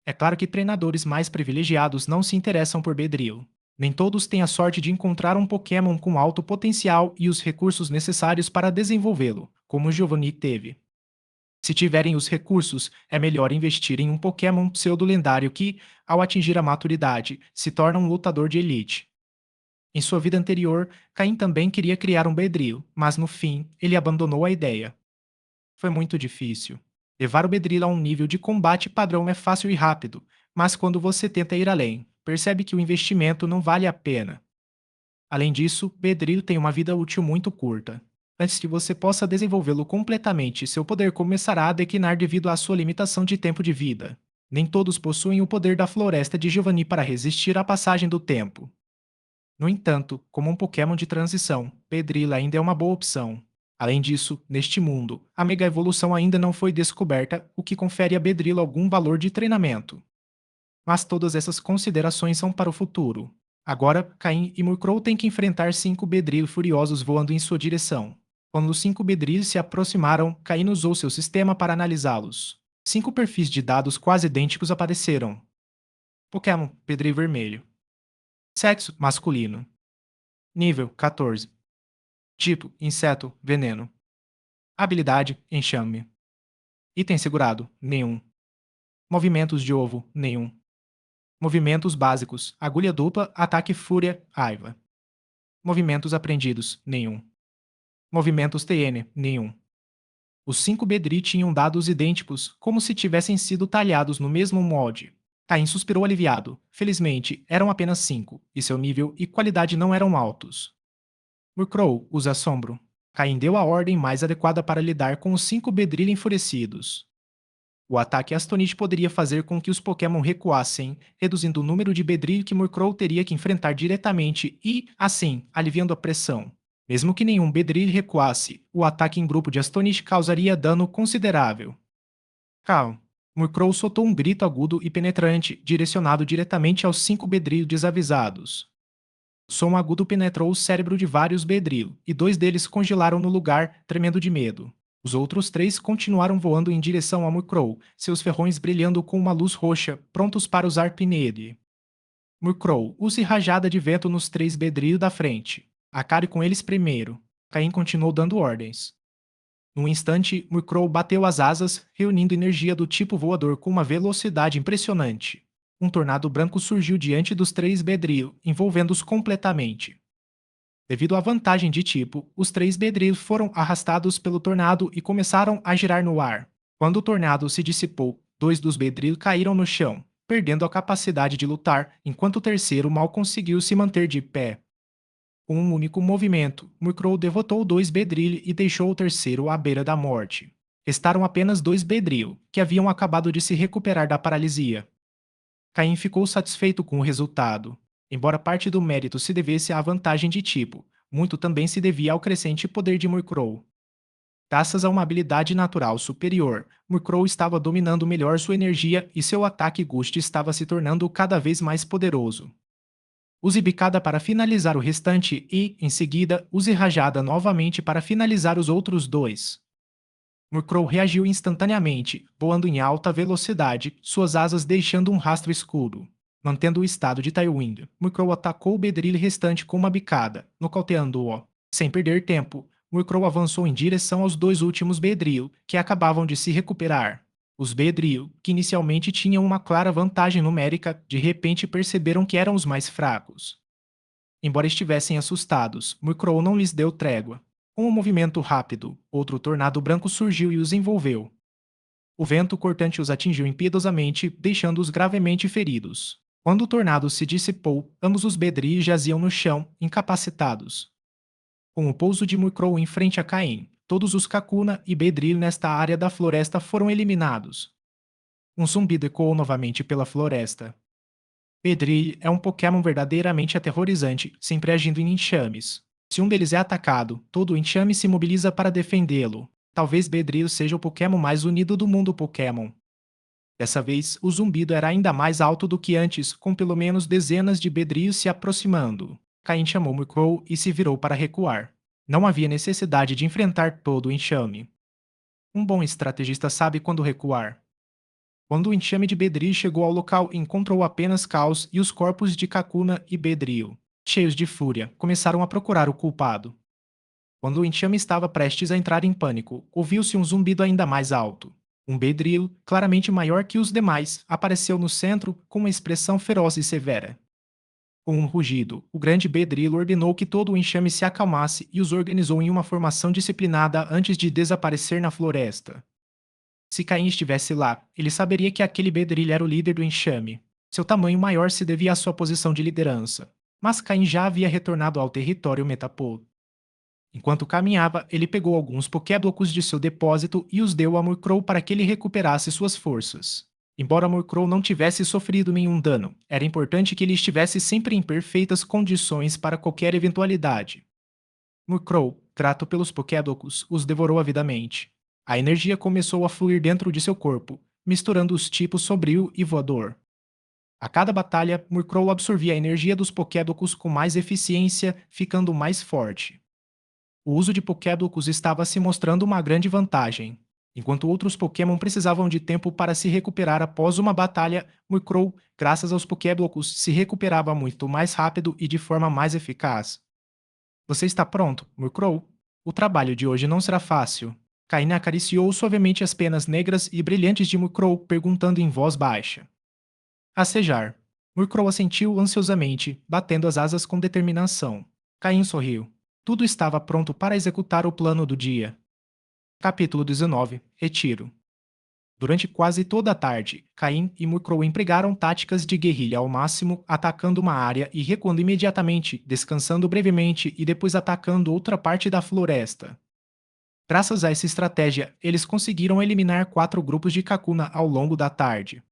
É claro que treinadores mais privilegiados não se interessam por Bedrill. Nem todos têm a sorte de encontrar um Pokémon com alto potencial e os recursos necessários para desenvolvê-lo, como Giovanni teve. Se tiverem os recursos, é melhor investir em um Pokémon pseudo-lendário que, ao atingir a maturidade, se torna um lutador de elite. Em sua vida anterior, Caim também queria criar um Bedril, mas no fim, ele abandonou a ideia. Foi muito difícil. Levar o Bedril a um nível de combate padrão é fácil e rápido, mas quando você tenta ir além, percebe que o investimento não vale a pena. Além disso, Bedril tem uma vida útil muito curta. Antes que você possa desenvolvê-lo completamente, seu poder começará a declinar devido à sua limitação de tempo de vida. Nem todos possuem o poder da Floresta de Giovanni para resistir à passagem do tempo. No entanto, como um Pokémon de transição, Bedril ainda é uma boa opção. Além disso, neste mundo, a Mega Evolução ainda não foi descoberta, o que confere a Bedril algum valor de treinamento. Mas todas essas considerações são para o futuro. Agora, Caim e Murkrow têm que enfrentar 5 Bedrill furiosos voando em sua direção. Quando os 5 Bedrill se aproximaram, Caim usou seu sistema para analisá-los. 5 perfis de dados quase idênticos apareceram. Pokémon Bedrill Vermelho. Sexo masculino. Nível 14. Tipo inseto veneno. Habilidade enxame. Item segurado nenhum. Movimentos de ovo nenhum. Movimentos básicos: agulha dupla, ataque fúria, raiva. Movimentos aprendidos: nenhum. Movimentos TN: nenhum. Os 5 Bedri tinham dados idênticos, como se tivessem sido talhados no mesmo molde. Caim suspirou aliviado. Felizmente, eram apenas 5, e seu nível e qualidade não eram altos. Murkrow usa assombro. Caim deu a ordem mais adequada para lidar com os 5 Bedrilha enfurecidos. O ataque Astonite poderia fazer com que os Pokémon recuassem, reduzindo o número de Bedrillo que Murkrow teria que enfrentar diretamente e, assim, aliviando a pressão. Mesmo que nenhum Bedrillo recuasse, o ataque em grupo de Astonite causaria dano considerável. Calm. Murkrow soltou um grito agudo e penetrante, direcionado diretamente aos 5 Bedrillo desavisados. O som agudo penetrou o cérebro de vários Bedrillo, e 2 deles congelaram no lugar, tremendo de medo. Os outros 3 continuaram voando em direção a Murkrow, seus ferrões brilhando com uma luz roxa, prontos para usar Pinede. Murkrow, use rajada de vento nos 3 Bedrillo da frente. Acabe com eles primeiro. Caim continuou dando ordens. Num instante, Murkrow bateu as asas, reunindo energia do tipo voador com uma velocidade impressionante. Um tornado branco surgiu diante dos 3 Bedrillo, envolvendo-os completamente. Devido à vantagem de tipo, os 3 Bedrillos foram arrastados pelo tornado e começaram a girar no ar. Quando o tornado se dissipou, 2 dos Bedrillos caíram no chão, perdendo a capacidade de lutar, enquanto o terceiro mal conseguiu se manter de pé. Com um único movimento, Murkrow derrotou 2 Bedrillo e deixou o terceiro à beira da morte. Restaram apenas 2 Bedrillo, que haviam acabado de se recuperar da paralisia. Caim ficou satisfeito com o resultado. Embora parte do mérito se devesse à vantagem de tipo, muito também se devia ao crescente poder de Murkrow. Graças a uma habilidade natural superior, Murkrow estava dominando melhor sua energia e seu ataque Gust estava se tornando cada vez mais poderoso. Use Bicada para finalizar o restante e, em seguida, use Rajada novamente para finalizar os outros 2. Murkrow reagiu instantaneamente, voando em alta velocidade, suas asas deixando um rastro escuro. Mantendo o estado de Tailwind, Murkrow atacou o Bedrillo restante com uma bicada, nocauteando-o. Sem perder tempo, Murkrow avançou em direção aos 2 últimos Bedrillo, que acabavam de se recuperar. Os Bedrillo, que inicialmente tinham uma clara vantagem numérica, de repente perceberam que eram os mais fracos. Embora estivessem assustados, Murkrow não lhes deu trégua. Com um movimento rápido, outro tornado branco surgiu e os envolveu. O vento cortante os atingiu impiedosamente, deixando-os gravemente feridos. Quando o tornado se dissipou, ambos os Bedri jaziam no chão, incapacitados. Com o pouso de Murkrow em frente a Caim, todos os Kakuna e Bedri nesta área da floresta foram eliminados. Um zumbido ecoou novamente pela floresta. Bedri é um Pokémon verdadeiramente aterrorizante, sempre agindo em enxames. Se um deles é atacado, todo o enxame se mobiliza para defendê-lo. Talvez Bedrill seja o Pokémon mais unido do mundo Pokémon. Dessa vez, o zumbido era ainda mais alto do que antes, com pelo menos dezenas de Bedrillos se aproximando. Caim chamou Murkrow e se virou para recuar. Não havia necessidade de enfrentar todo o enxame. Um bom estrategista sabe quando recuar. Quando o enxame de Bedril chegou ao local, encontrou apenas caos e os corpos de Kakuna e Bedril, cheios de fúria, começaram a procurar o culpado. Quando o enxame estava prestes a entrar em pânico, ouviu-se um zumbido ainda mais alto. Um Bedril, claramente maior que os demais, apareceu no centro com uma expressão feroz e severa. Com um rugido, o grande Bedril ordenou que todo o enxame se acalmasse e os organizou em uma formação disciplinada antes de desaparecer na floresta. Se Caim estivesse lá, ele saberia que aquele Bedril era o líder do enxame. Seu tamanho maior se devia à sua posição de liderança. Mas Caim já havia retornado ao território Metapod. Enquanto caminhava, ele pegou alguns Pokéblocos de seu depósito e os deu a Murkrow para que ele recuperasse suas forças. Embora Murkrow não tivesse sofrido nenhum dano, era importante que ele estivesse sempre em perfeitas condições para qualquer eventualidade. Murkrow, grato pelos Pokéblocos, os devorou avidamente. A energia começou a fluir dentro de seu corpo, misturando os tipos sombrio e voador. A cada batalha, Murkrow absorvia a energia dos Pokéblocos com mais eficiência, ficando mais forte. O uso de Pokéblocos estava se mostrando uma grande vantagem. Enquanto outros Pokémon precisavam de tempo para se recuperar após uma batalha, Murkrow, graças aos Pokéblocos, se recuperava muito mais rápido e de forma mais eficaz. Você está pronto, Murkrow? O trabalho de hoje não será fácil. Caine acariciou suavemente as penas negras e brilhantes de Murkrow, perguntando em voz baixa. Acejar. Murkrow assentiu ansiosamente, batendo as asas com determinação. Caim sorriu. Tudo estava pronto para executar o plano do dia. Capítulo 19. Retiro. Durante quase toda a tarde, Caim e Murkrow empregaram táticas de guerrilha ao máximo, atacando uma área e recuando imediatamente, descansando brevemente e depois atacando outra parte da floresta. Graças a essa estratégia, eles conseguiram eliminar 4 grupos de Kakuna ao longo da tarde.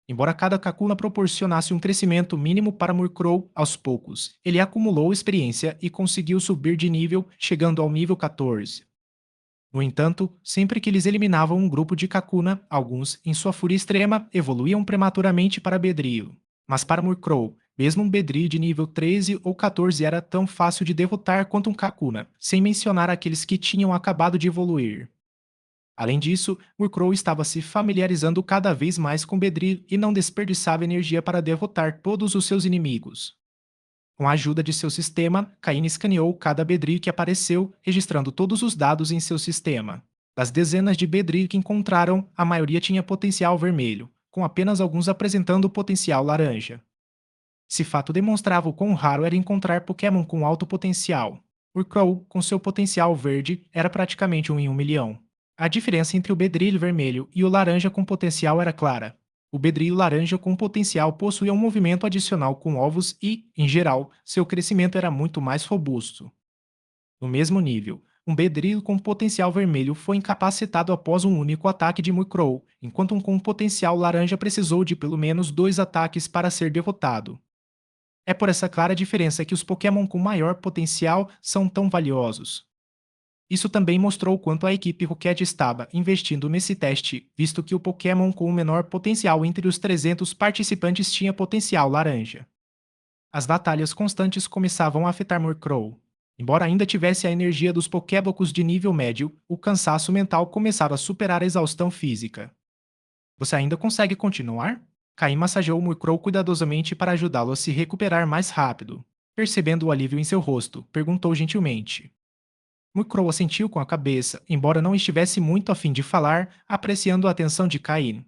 Embora cada Kakuna proporcionasse um crescimento mínimo para Murkrow aos poucos, ele acumulou experiência e conseguiu subir de nível, chegando ao nível 14. No entanto, sempre que eles eliminavam um grupo de Kakuna, alguns, em sua fúria extrema, evoluíam prematuramente para Bedrio. Mas para Murkrow, mesmo um Bedrio de nível 13 ou 14 era tão fácil de derrotar quanto um Kakuna, sem mencionar aqueles que tinham acabado de evoluir. Além disso, Murkrow estava se familiarizando cada vez mais com Bedril e não desperdiçava energia para derrotar todos os seus inimigos. Com a ajuda de seu sistema, Caine escaneou cada Bedril que apareceu, registrando todos os dados em seu sistema. Das dezenas de Bedril que encontraram, a maioria tinha potencial vermelho, com apenas alguns apresentando potencial laranja. Esse fato demonstrava o quão raro era encontrar Pokémon com alto potencial. Murkrow, com seu potencial verde, era praticamente um em 1 milhão. A diferença entre o Bedrillo vermelho e o laranja com potencial era clara. O Bedrillo laranja com potencial possuía um movimento adicional com ovos e, em geral, seu crescimento era muito mais robusto. No mesmo nível, um Bedrillo com potencial vermelho foi incapacitado após um único ataque de Murkrow, enquanto um com potencial laranja precisou de pelo menos 2 ataques para ser derrotado. É por essa clara diferença que os Pokémon com maior potencial são tão valiosos. Isso também mostrou quanto a equipe Rocket estava investindo nesse teste, visto que o Pokémon com o menor potencial entre os 300 participantes tinha potencial laranja. As batalhas constantes começavam a afetar Murkrow. Embora ainda tivesse a energia dos Pokébocos de nível médio, o cansaço mental começava a superar a exaustão física. Você ainda consegue continuar? Caim massageou Murkrow cuidadosamente para ajudá-lo a se recuperar mais rápido. Percebendo o alívio em seu rosto, perguntou gentilmente. Murkrow assentiu com a cabeça, embora não estivesse muito a fim de falar, apreciando a atenção de Caim.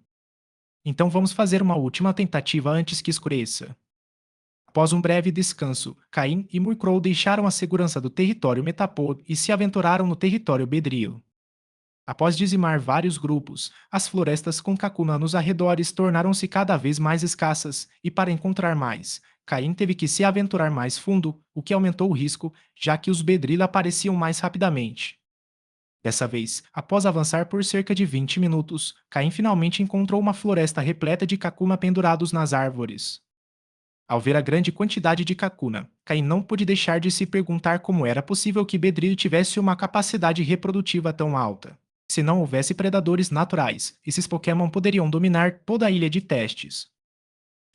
Então vamos fazer uma última tentativa antes que escureça. Após um breve descanso, Caim e Murkrow deixaram a segurança do território Metapod e se aventuraram no território Bedrio. Após dizimar vários grupos, as florestas com Kakuna nos arredores tornaram-se cada vez mais escassas, e para encontrar mais, Caim teve que se aventurar mais fundo, o que aumentou o risco, já que os Bedril apareciam mais rapidamente. Dessa vez, após avançar por cerca de 20 minutos, Caim finalmente encontrou uma floresta repleta de Kakuna pendurados nas árvores. Ao ver a grande quantidade de Kakuna, Caim não pôde deixar de se perguntar como era possível que Bedrillo tivesse uma capacidade reprodutiva tão alta. Se não houvesse predadores naturais, esses Pokémon poderiam dominar toda a ilha de testes.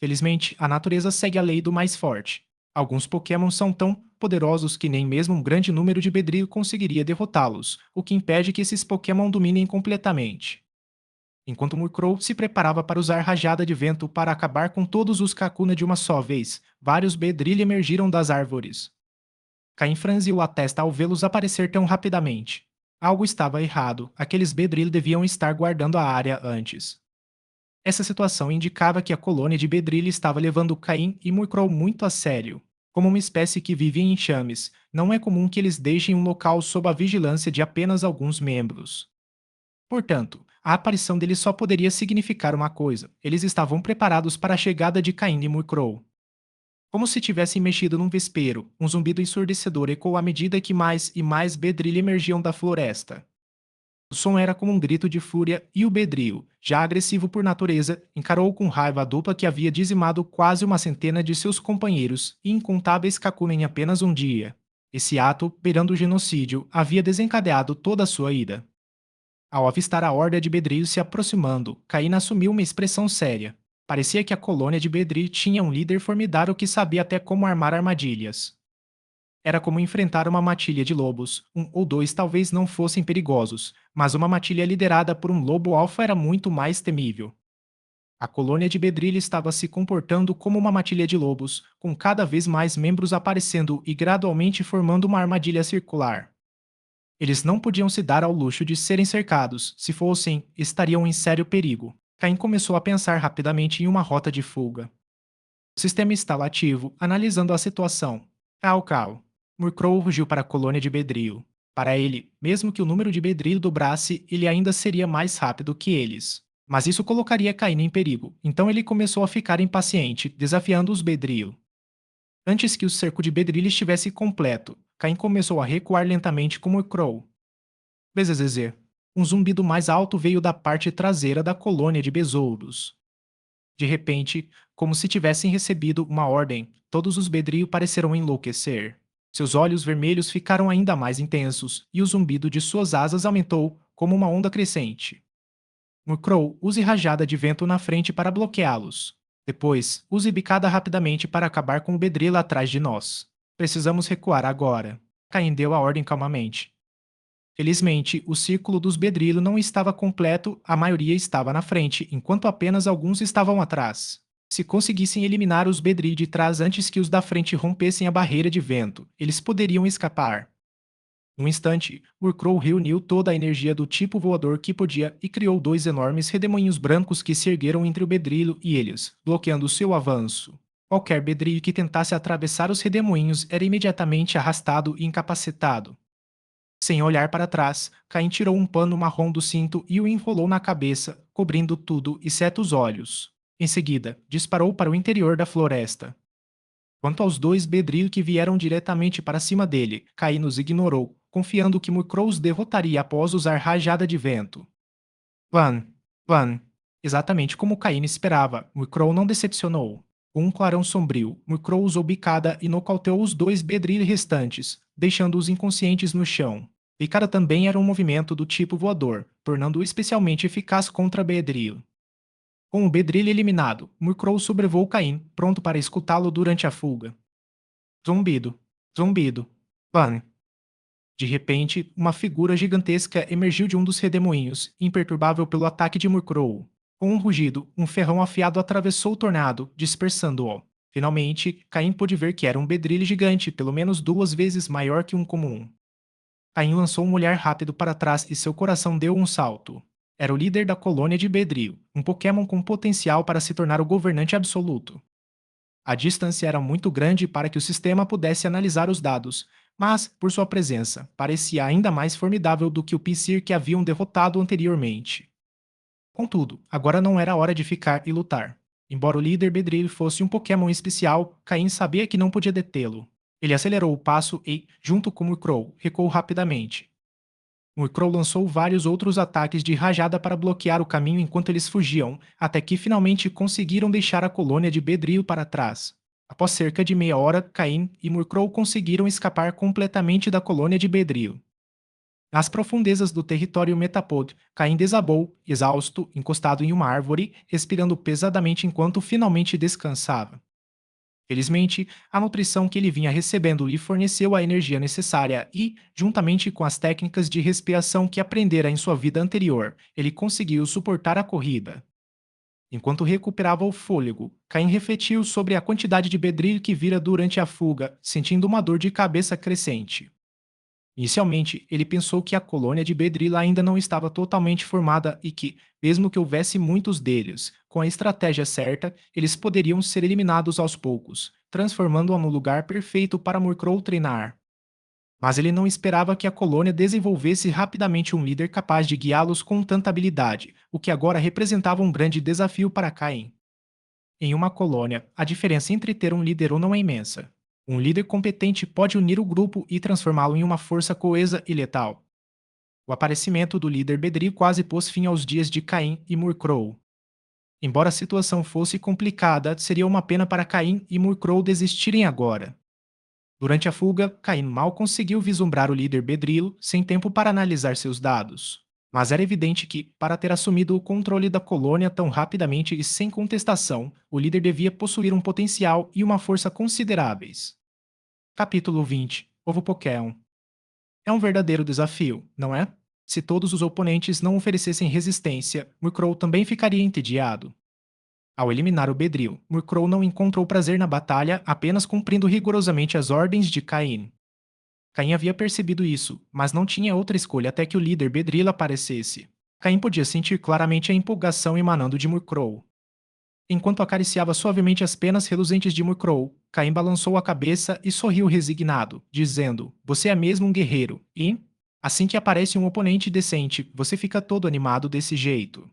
Felizmente, a natureza segue a lei do mais forte. Alguns Pokémon são tão poderosos que nem mesmo um grande número de Bedrillo conseguiria derrotá-los, o que impede que esses Pokémon dominem completamente. enquanto Murkrow se preparava para usar rajada de vento para acabar com todos os Kakuna de uma só vez. Vários Bedrilli emergiram das árvores. Caim franziu a testa ao vê-los aparecer tão rapidamente. Algo estava errado, aqueles Bedrilli deviam estar guardando a área antes. Essa situação indicava que a colônia de Bedrilli estava levando Caim e Murkrow muito a sério. Como uma espécie que vive em enxames, não é comum que eles deixem um local sob a vigilância de apenas alguns membros. Portanto, a aparição deles só poderia significar uma coisa: eles estavam preparados para a chegada de Caim e Murkrow. Como se tivessem mexido num vespeiro, um zumbido ensurdecedor ecoou à medida que mais e mais Bedrilli emergiam da floresta. O som era como um grito de fúria e o Bedril, já agressivo por natureza, encarou com raiva a dupla que havia dizimado quase uma centena de seus companheiros e incontáveis Kakuna em apenas um dia. Esse ato, beirando o genocídio, havia desencadeado toda a sua ira. Ao avistar a horda de Bedril se aproximando, Caína assumiu uma expressão séria. Parecia que a colônia de Bedril tinha um líder formidável que sabia até como armar armadilhas. Era como enfrentar uma matilha de lobos. Um ou dois talvez não fossem perigosos, mas uma matilha liderada por um lobo alfa era muito mais temível. A colônia de Bedrilha estava se comportando como uma matilha de lobos, com cada vez mais membros aparecendo e gradualmente formando uma armadilha circular. Eles não podiam se dar ao luxo de serem cercados, se fossem, estariam em sério perigo. Caim começou a pensar rapidamente em uma rota de fuga. O sistema estava ativo, analisando a situação. Cal. Murkrow rugiu para a colônia de Bedril. Para ele, mesmo que o número de Bedril dobrasse, ele ainda seria mais rápido que eles. Mas isso colocaria Caim em perigo, então ele começou a ficar impaciente, desafiando os Bedril. Antes que o cerco de Bedril estivesse completo, Caim começou a recuar lentamente com Murkrow. Bezezezê. Um zumbido mais alto veio da parte traseira da colônia de besouros. De repente, como se tivessem recebido uma ordem, todos os Bedrio pareceram enlouquecer. Seus olhos vermelhos ficaram ainda mais intensos, e o zumbido de suas asas aumentou, como uma onda crescente. Murkrow, use rajada de vento na frente para bloqueá-los. Depois, use bicada rapidamente para acabar com o Bedrilo atrás de nós. Precisamos recuar agora. Caim deu a ordem calmamente. Felizmente, o círculo dos Bedrilo não estava completo, a maioria estava na frente, enquanto apenas alguns estavam atrás. Se conseguissem eliminar os Bedri de trás antes que os da frente rompessem a barreira de vento, eles poderiam escapar. Num instante, Murkrow reuniu toda a energia do tipo voador que podia e criou dois enormes redemoinhos brancos que se ergueram entre o Bedrilo e eles, bloqueando seu avanço. Qualquer Bedrillo que tentasse atravessar os redemoinhos era imediatamente arrastado e incapacitado. Sem olhar para trás, Caim tirou um pano marrom do cinto e o enrolou na cabeça, cobrindo tudo exceto os olhos. Em seguida, disparou para o interior da floresta. Quanto aos dois Bedrillo que vieram diretamente para cima dele, Caim os ignorou, confiando que Murkrow os derrotaria após usar rajada de vento. Van, Van. Exatamente como Caim esperava, Murkrow não decepcionou. Com um clarão sombrio, Murkrow usou bicada e nocauteou os dois Bedrillo restantes, deixando-os inconscientes no chão. Bicada também era um movimento do tipo voador, tornando-o especialmente eficaz contra Bedrillo. Com o Bedrillo eliminado, Murkrow sobrevoou Caim, pronto para escutá-lo durante a fuga. Zumbido. Zumbido. Van. De repente, uma figura gigantesca emergiu de um dos redemoinhos, imperturbável pelo ataque de Murkrow. Com um rugido, um ferrão afiado atravessou o tornado, dispersando-o. Finalmente, Caim pôde ver que era um Bedrillo gigante, pelo menos 2 vezes maior que um comum. Caim lançou um olhar rápido para trás e seu coração deu um salto. Era o líder da colônia de Bedril, um Pokémon com potencial para se tornar o governante absoluto. A distância era muito grande para que o sistema pudesse analisar os dados, mas, por sua presença, parecia ainda mais formidável do que o Pinsir que haviam derrotado anteriormente. Contudo, agora não era hora de ficar e lutar. Embora o líder Bedril fosse um Pokémon especial, Caim sabia que não podia detê-lo. Ele acelerou o passo e, junto com Murkrow, recuou rapidamente. Murkrow lançou vários outros ataques de rajada para bloquear o caminho enquanto eles fugiam, até que finalmente conseguiram deixar a colônia de Bedril para trás. Após cerca de meia hora, Caim e Murkrow conseguiram escapar completamente da colônia de Bedril. Nas profundezas do território Metapod, Caim desabou, exausto, encostado em uma árvore, respirando pesadamente enquanto finalmente descansava. Felizmente, a nutrição que ele vinha recebendo lhe forneceu a energia necessária e, juntamente com as técnicas de respiração que aprendera em sua vida anterior, ele conseguiu suportar a corrida. Enquanto recuperava o fôlego, Caim refletiu sobre a quantidade de bedrilho que vira durante a fuga, sentindo uma dor de cabeça crescente. Inicialmente, ele pensou que a colônia de Bedrila ainda não estava totalmente formada e que, mesmo que houvesse muitos deles, com a estratégia certa, eles poderiam ser eliminados aos poucos, transformando-a no lugar perfeito para Murkrow treinar. Mas ele não esperava que a colônia desenvolvesse rapidamente um líder capaz de guiá-los com tanta habilidade, o que agora representava um grande desafio para Caim. Em uma colônia, a diferença entre ter um líder ou não é imensa. Um líder competente pode unir o grupo e transformá-lo em uma força coesa e letal. O aparecimento do líder Bedri quase pôs fim aos dias de Caim e Murkrow. Embora a situação fosse complicada, seria uma pena para Caim e Murkrow desistirem agora. Durante a fuga, Caim mal conseguiu vislumbrar o líder Bedrilo sem tempo para analisar seus dados. Mas era evidente que, para ter assumido o controle da colônia tão rapidamente e sem contestação, o líder devia possuir um potencial e uma força consideráveis. Capítulo 20. Ovo Pokémon. É um verdadeiro desafio, não é? Se todos os oponentes não oferecessem resistência, Murkrow também ficaria entediado. Ao eliminar o Bedril, Murkrow não encontrou prazer na batalha apenas cumprindo rigorosamente as ordens de Caim. Caim havia percebido isso, mas não tinha outra escolha até que o líder Bedril aparecesse. Caim podia sentir claramente a empolgação emanando de Murkrow. Enquanto acariciava suavemente as penas reluzentes de Murkrow, Caim balançou a cabeça e sorriu resignado, dizendo: Você é mesmo um guerreiro, e, assim que aparece um oponente decente, você fica todo animado desse jeito.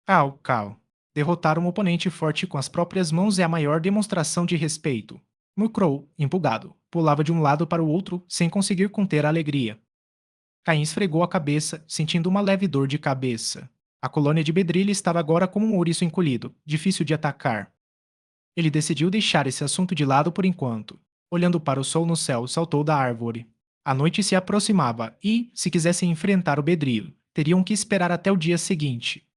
Cal. Derrotar um oponente forte com as próprias mãos é a maior demonstração de respeito. Murkrow, empolgado, pulava de um lado para o outro sem conseguir conter a alegria. Caim esfregou a cabeça, sentindo uma leve dor de cabeça. A colônia de Bedrilha estava agora como um ouriço encolhido, difícil de atacar. Ele decidiu deixar esse assunto de lado por enquanto. Olhando para o sol no céu, saltou da árvore. A noite se aproximava e, se quisessem enfrentar o Bedrilho, teriam que esperar até o dia seguinte.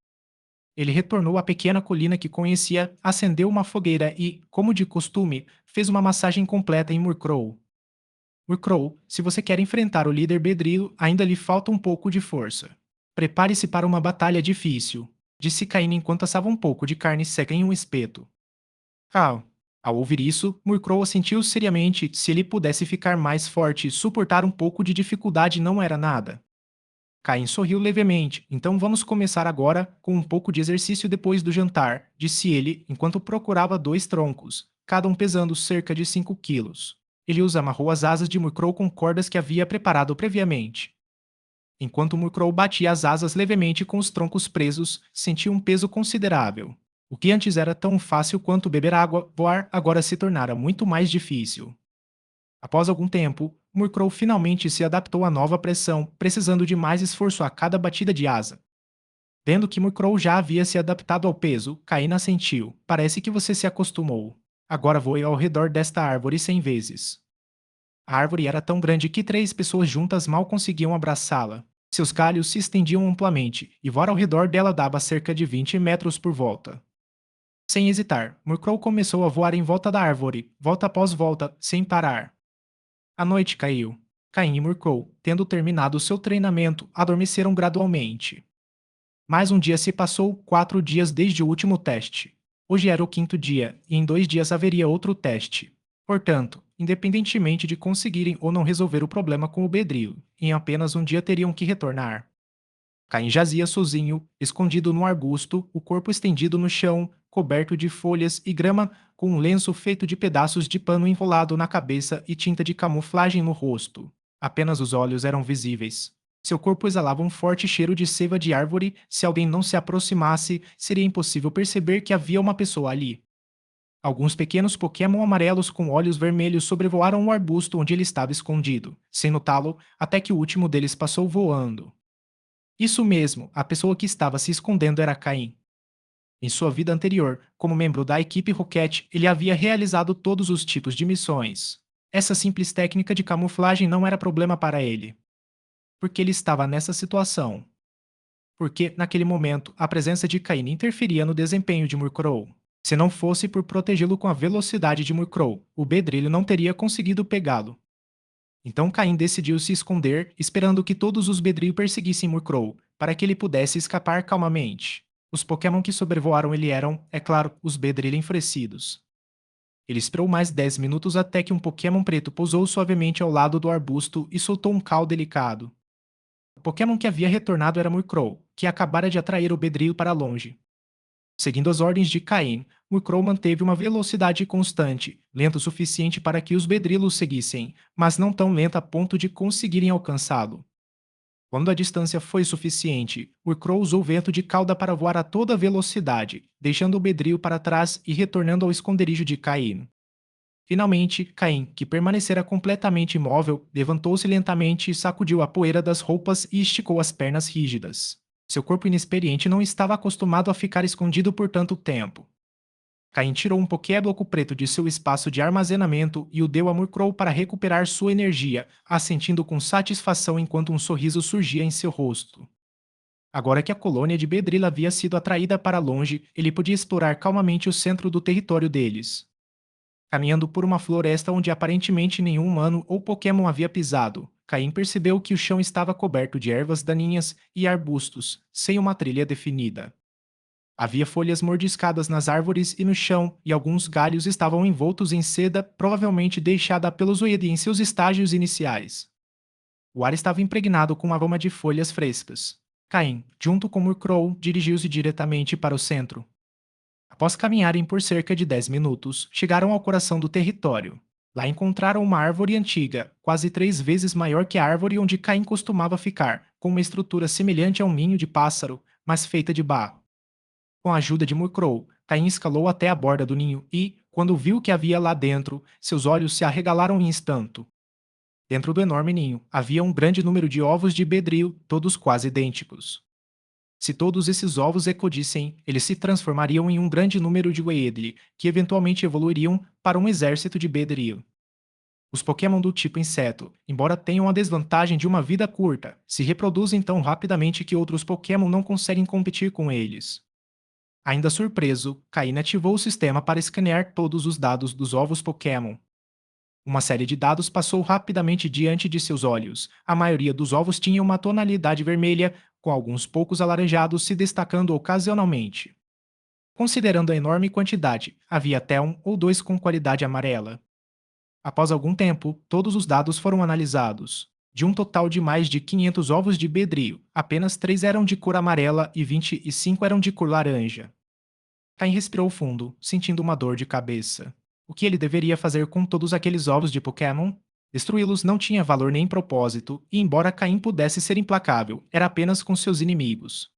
Ele retornou à pequena colina que conhecia, acendeu uma fogueira e, como de costume, fez uma massagem completa em Murkrow. Murkrow, se você quer enfrentar o líder Bedrilo, ainda lhe falta um pouco de força. Prepare-se para uma batalha difícil, disse Caine enquanto assava um pouco de carne seca em um espeto. Ah, ao ouvir isso, Murkrow sentiu seriamente se ele pudesse ficar mais forte e suportar um pouco de dificuldade não era nada. Caim sorriu levemente. Então vamos começar agora com um pouco de exercício depois do jantar, disse ele enquanto procurava dois troncos, cada um pesando cerca de 5 quilos. Ele os amarrou às asas de Murkrow com cordas que havia preparado previamente. Enquanto Murkrow batia as asas levemente com os troncos presos, sentiu um peso considerável. O que antes era tão fácil quanto beber água, voar agora se tornara muito mais difícil. Após algum tempo, Murkrow finalmente se adaptou à nova pressão, precisando de mais esforço a cada batida de asa. Vendo que Murkrow já havia se adaptado ao peso, Caína assentiu. Parece que você se acostumou. Agora voe ao redor desta árvore 100 vezes. A árvore era tão grande que 3 pessoas juntas mal conseguiam abraçá-la. Seus galhos se estendiam amplamente, e voar ao redor dela dava cerca de 20 metros por volta. Sem hesitar, Murkrow começou a voar em volta da árvore, volta após volta, sem parar. A noite caiu. Caim e Murkrow, tendo terminado seu treinamento, adormeceram gradualmente. Mais um dia se passou, 4 dias desde o último teste. Hoje era o 5º dia, e em 2 dias haveria outro teste. Portanto, independentemente de conseguirem ou não resolver o problema com o Bedrilo, em apenas um dia teriam que retornar. Caim jazia sozinho, escondido no arbusto, o corpo estendido no chão, coberto de folhas e grama, com um lenço feito de pedaços de pano enrolado na cabeça e tinta de camuflagem no rosto. Apenas os olhos eram visíveis. Seu corpo exalava um forte cheiro de seiva de árvore. Se alguém não se aproximasse, seria impossível perceber que havia uma pessoa ali. Alguns pequenos Pokémon amarelos com olhos vermelhos sobrevoaram o arbusto onde ele estava escondido, sem notá-lo, até que o último deles passou voando. Isso mesmo, a pessoa que estava se escondendo era Caim. Em sua vida anterior, como membro da equipe Rocket, ele havia realizado todos os tipos de missões. Essa simples técnica de camuflagem não era problema para ele. Porque ele estava nessa situação. Porque, naquele momento, a presença de Caim interferia no desempenho de Murkrow. Se não fosse por protegê-lo com a velocidade de Murkrow, o Bedrillo não teria conseguido pegá-lo. Então Caim decidiu se esconder, esperando que todos os Bedrillo perseguissem Murkrow, para que ele pudesse escapar calmamente. Os Pokémon que sobrevoaram ele eram, é claro, os Bedrillo enfurecidos. Ele esperou mais 10 minutos até que um Pokémon preto pousou suavemente ao lado do arbusto e soltou um call delicado. O Pokémon que havia retornado era Murkrow, que acabara de atrair o Bedrillo para longe. Seguindo as ordens de Caim, Murkrow manteve uma velocidade constante, lenta o suficiente para que os Bedrillos o seguissem, mas não tão lenta a ponto de conseguirem alcançá-lo. Quando a distância foi suficiente, Murkrow usou o vento de cauda para voar a toda velocidade, deixando o Bedrillo para trás e retornando ao esconderijo de Caim. Finalmente, Caim, que permanecera completamente imóvel, levantou-se lentamente, sacudiu a poeira das roupas e esticou as pernas rígidas. Seu corpo inexperiente não estava acostumado a ficar escondido por tanto tempo. Caim tirou um pokébloco preto de seu espaço de armazenamento e o deu a Murkrow para recuperar sua energia, assentindo com satisfação enquanto um sorriso surgia em seu rosto. Agora que a colônia de Bedrila havia sido atraída para longe, ele podia explorar calmamente o centro do território deles. Caminhando por uma floresta onde aparentemente nenhum humano ou Pokémon havia pisado, Caim percebeu que o chão estava coberto de ervas daninhas e arbustos, sem uma trilha definida. Havia folhas mordiscadas nas árvores e no chão, e alguns galhos estavam envoltos em seda, provavelmente deixada pelo Zoid em seus estágios iniciais. O ar estava impregnado com um aroma de folhas frescas. Caim, junto com Murkrow, dirigiu-se diretamente para o centro. Após caminharem por cerca de 10 minutos, chegaram ao coração do território. Lá encontraram uma árvore antiga, quase 3 vezes maior que a árvore onde Caim costumava ficar, com uma estrutura semelhante a um ninho de pássaro, mas feita de barro. Com a ajuda de Murkrow, Caim escalou até a borda do ninho e, quando viu o que havia lá dentro, seus olhos se arregalaram em instanto. Dentro do enorme ninho, havia um grande número de ovos de bedril, todos quase idênticos. Se todos esses ovos eclodissem, eles se transformariam em um grande número de Weedli, que eventualmente evoluiriam para um exército de Bedril. Os Pokémon do tipo inseto, embora tenham a desvantagem de uma vida curta, se reproduzem tão rapidamente que outros Pokémon não conseguem competir com eles. Ainda surpreso, Caine ativou o sistema para escanear todos os dados dos ovos Pokémon. Uma série de dados passou rapidamente diante de seus olhos. A maioria dos ovos tinha uma tonalidade vermelha, com alguns poucos alaranjados se destacando ocasionalmente. Considerando a enorme quantidade, havia até um ou dois com qualidade amarela. Após algum tempo, todos os dados foram analisados. De um total de mais de 500 ovos de bedrio, apenas 3 eram de cor amarela e 25 eram de cor laranja. Caim respirou fundo, sentindo uma dor de cabeça. O que ele deveria fazer com todos aqueles ovos de Pokémon? Destruí-los não tinha valor nem propósito, e embora Caim pudesse ser implacável, era apenas com seus inimigos.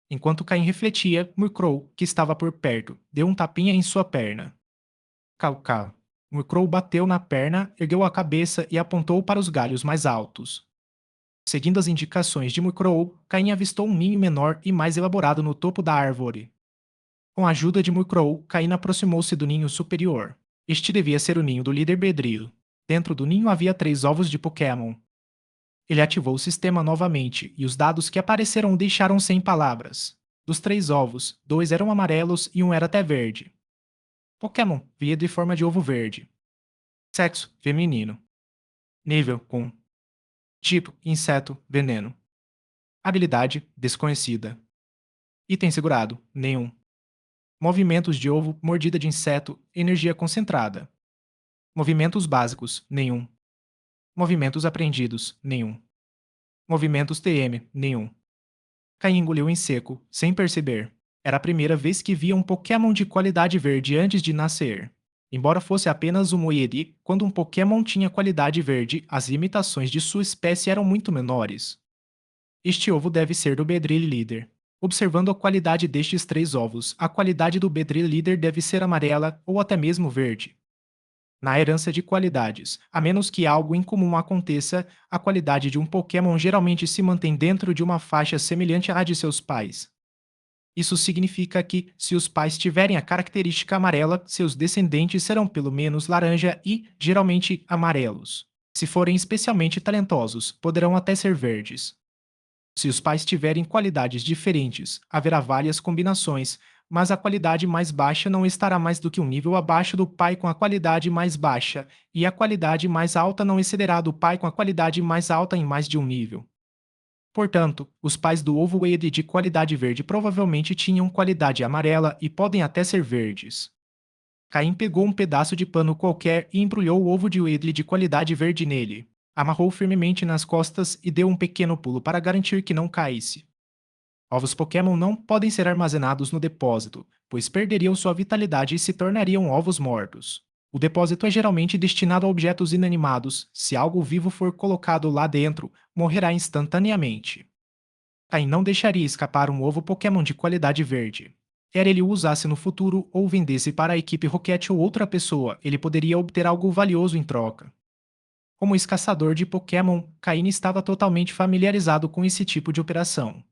Enquanto Caim refletia, Murkrow, que estava por perto, deu um tapinha em sua perna. Cau. Murkrow bateu na perna, ergueu a cabeça e apontou para os galhos mais altos. Seguindo as indicações de Murkrow, Caim avistou um ninho menor e mais elaborado no topo da árvore. Com a ajuda de Murkrow, Caim aproximou-se do ninho superior. Este devia ser o ninho do líder Bedril. Dentro do ninho havia 3 ovos de Pokémon. Ele ativou o sistema novamente, e os dados que apareceram o deixaram sem palavras. Dos 3 ovos, 2 eram amarelos e um era até verde. Pokémon via de forma de ovo verde. Sexo, feminino. Nível, com. Tipo, inseto, veneno. Habilidade, desconhecida. Item segurado, nenhum. Movimentos de ovo, mordida de inseto, energia concentrada. Movimentos básicos, nenhum. Movimentos aprendidos, nenhum. Movimentos TM, nenhum. Caim engoliu em seco, sem perceber. Era a primeira vez que via um Pokémon de qualidade verde antes de nascer. Embora fosse apenas um Moedi, quando um Pokémon tinha qualidade verde, as limitações de sua espécie eram muito menores. Este ovo deve ser do Bedrill Líder. Observando a qualidade destes 3 ovos, a qualidade do Bedrill Líder deve ser amarela ou até mesmo verde. Na herança de qualidades, a menos que algo incomum aconteça, a qualidade de um Pokémon geralmente se mantém dentro de uma faixa semelhante à de seus pais. Isso significa que, se os pais tiverem a característica amarela, seus descendentes serão pelo menos laranja e, geralmente, amarelos. Se forem especialmente talentosos, poderão até ser verdes. Se os pais tiverem qualidades diferentes, haverá várias combinações, mas a qualidade mais baixa não estará mais do que um nível abaixo do pai com a qualidade mais baixa, e a qualidade mais alta não excederá do pai com a qualidade mais alta em mais de um nível. Portanto, os pais do ovo Wade de qualidade verde provavelmente tinham qualidade amarela e podem até ser verdes. Caim pegou um pedaço de pano qualquer e embrulhou o ovo de Wade de qualidade verde nele. Amarrou firmemente nas costas e deu um pequeno pulo para garantir que não caísse. Ovos Pokémon não podem ser armazenados no depósito, pois perderiam sua vitalidade e se tornariam ovos mortos. O depósito é geralmente destinado a objetos inanimados. Se algo vivo for colocado lá dentro, morrerá instantaneamente. Caim não deixaria escapar um ovo Pokémon de qualidade verde. Quer ele o usasse no futuro ou vendesse para a equipe Rocket ou outra pessoa, ele poderia obter algo valioso em troca. Como ex-caçador de Pokémon, Caine estava totalmente familiarizado com esse tipo de operação.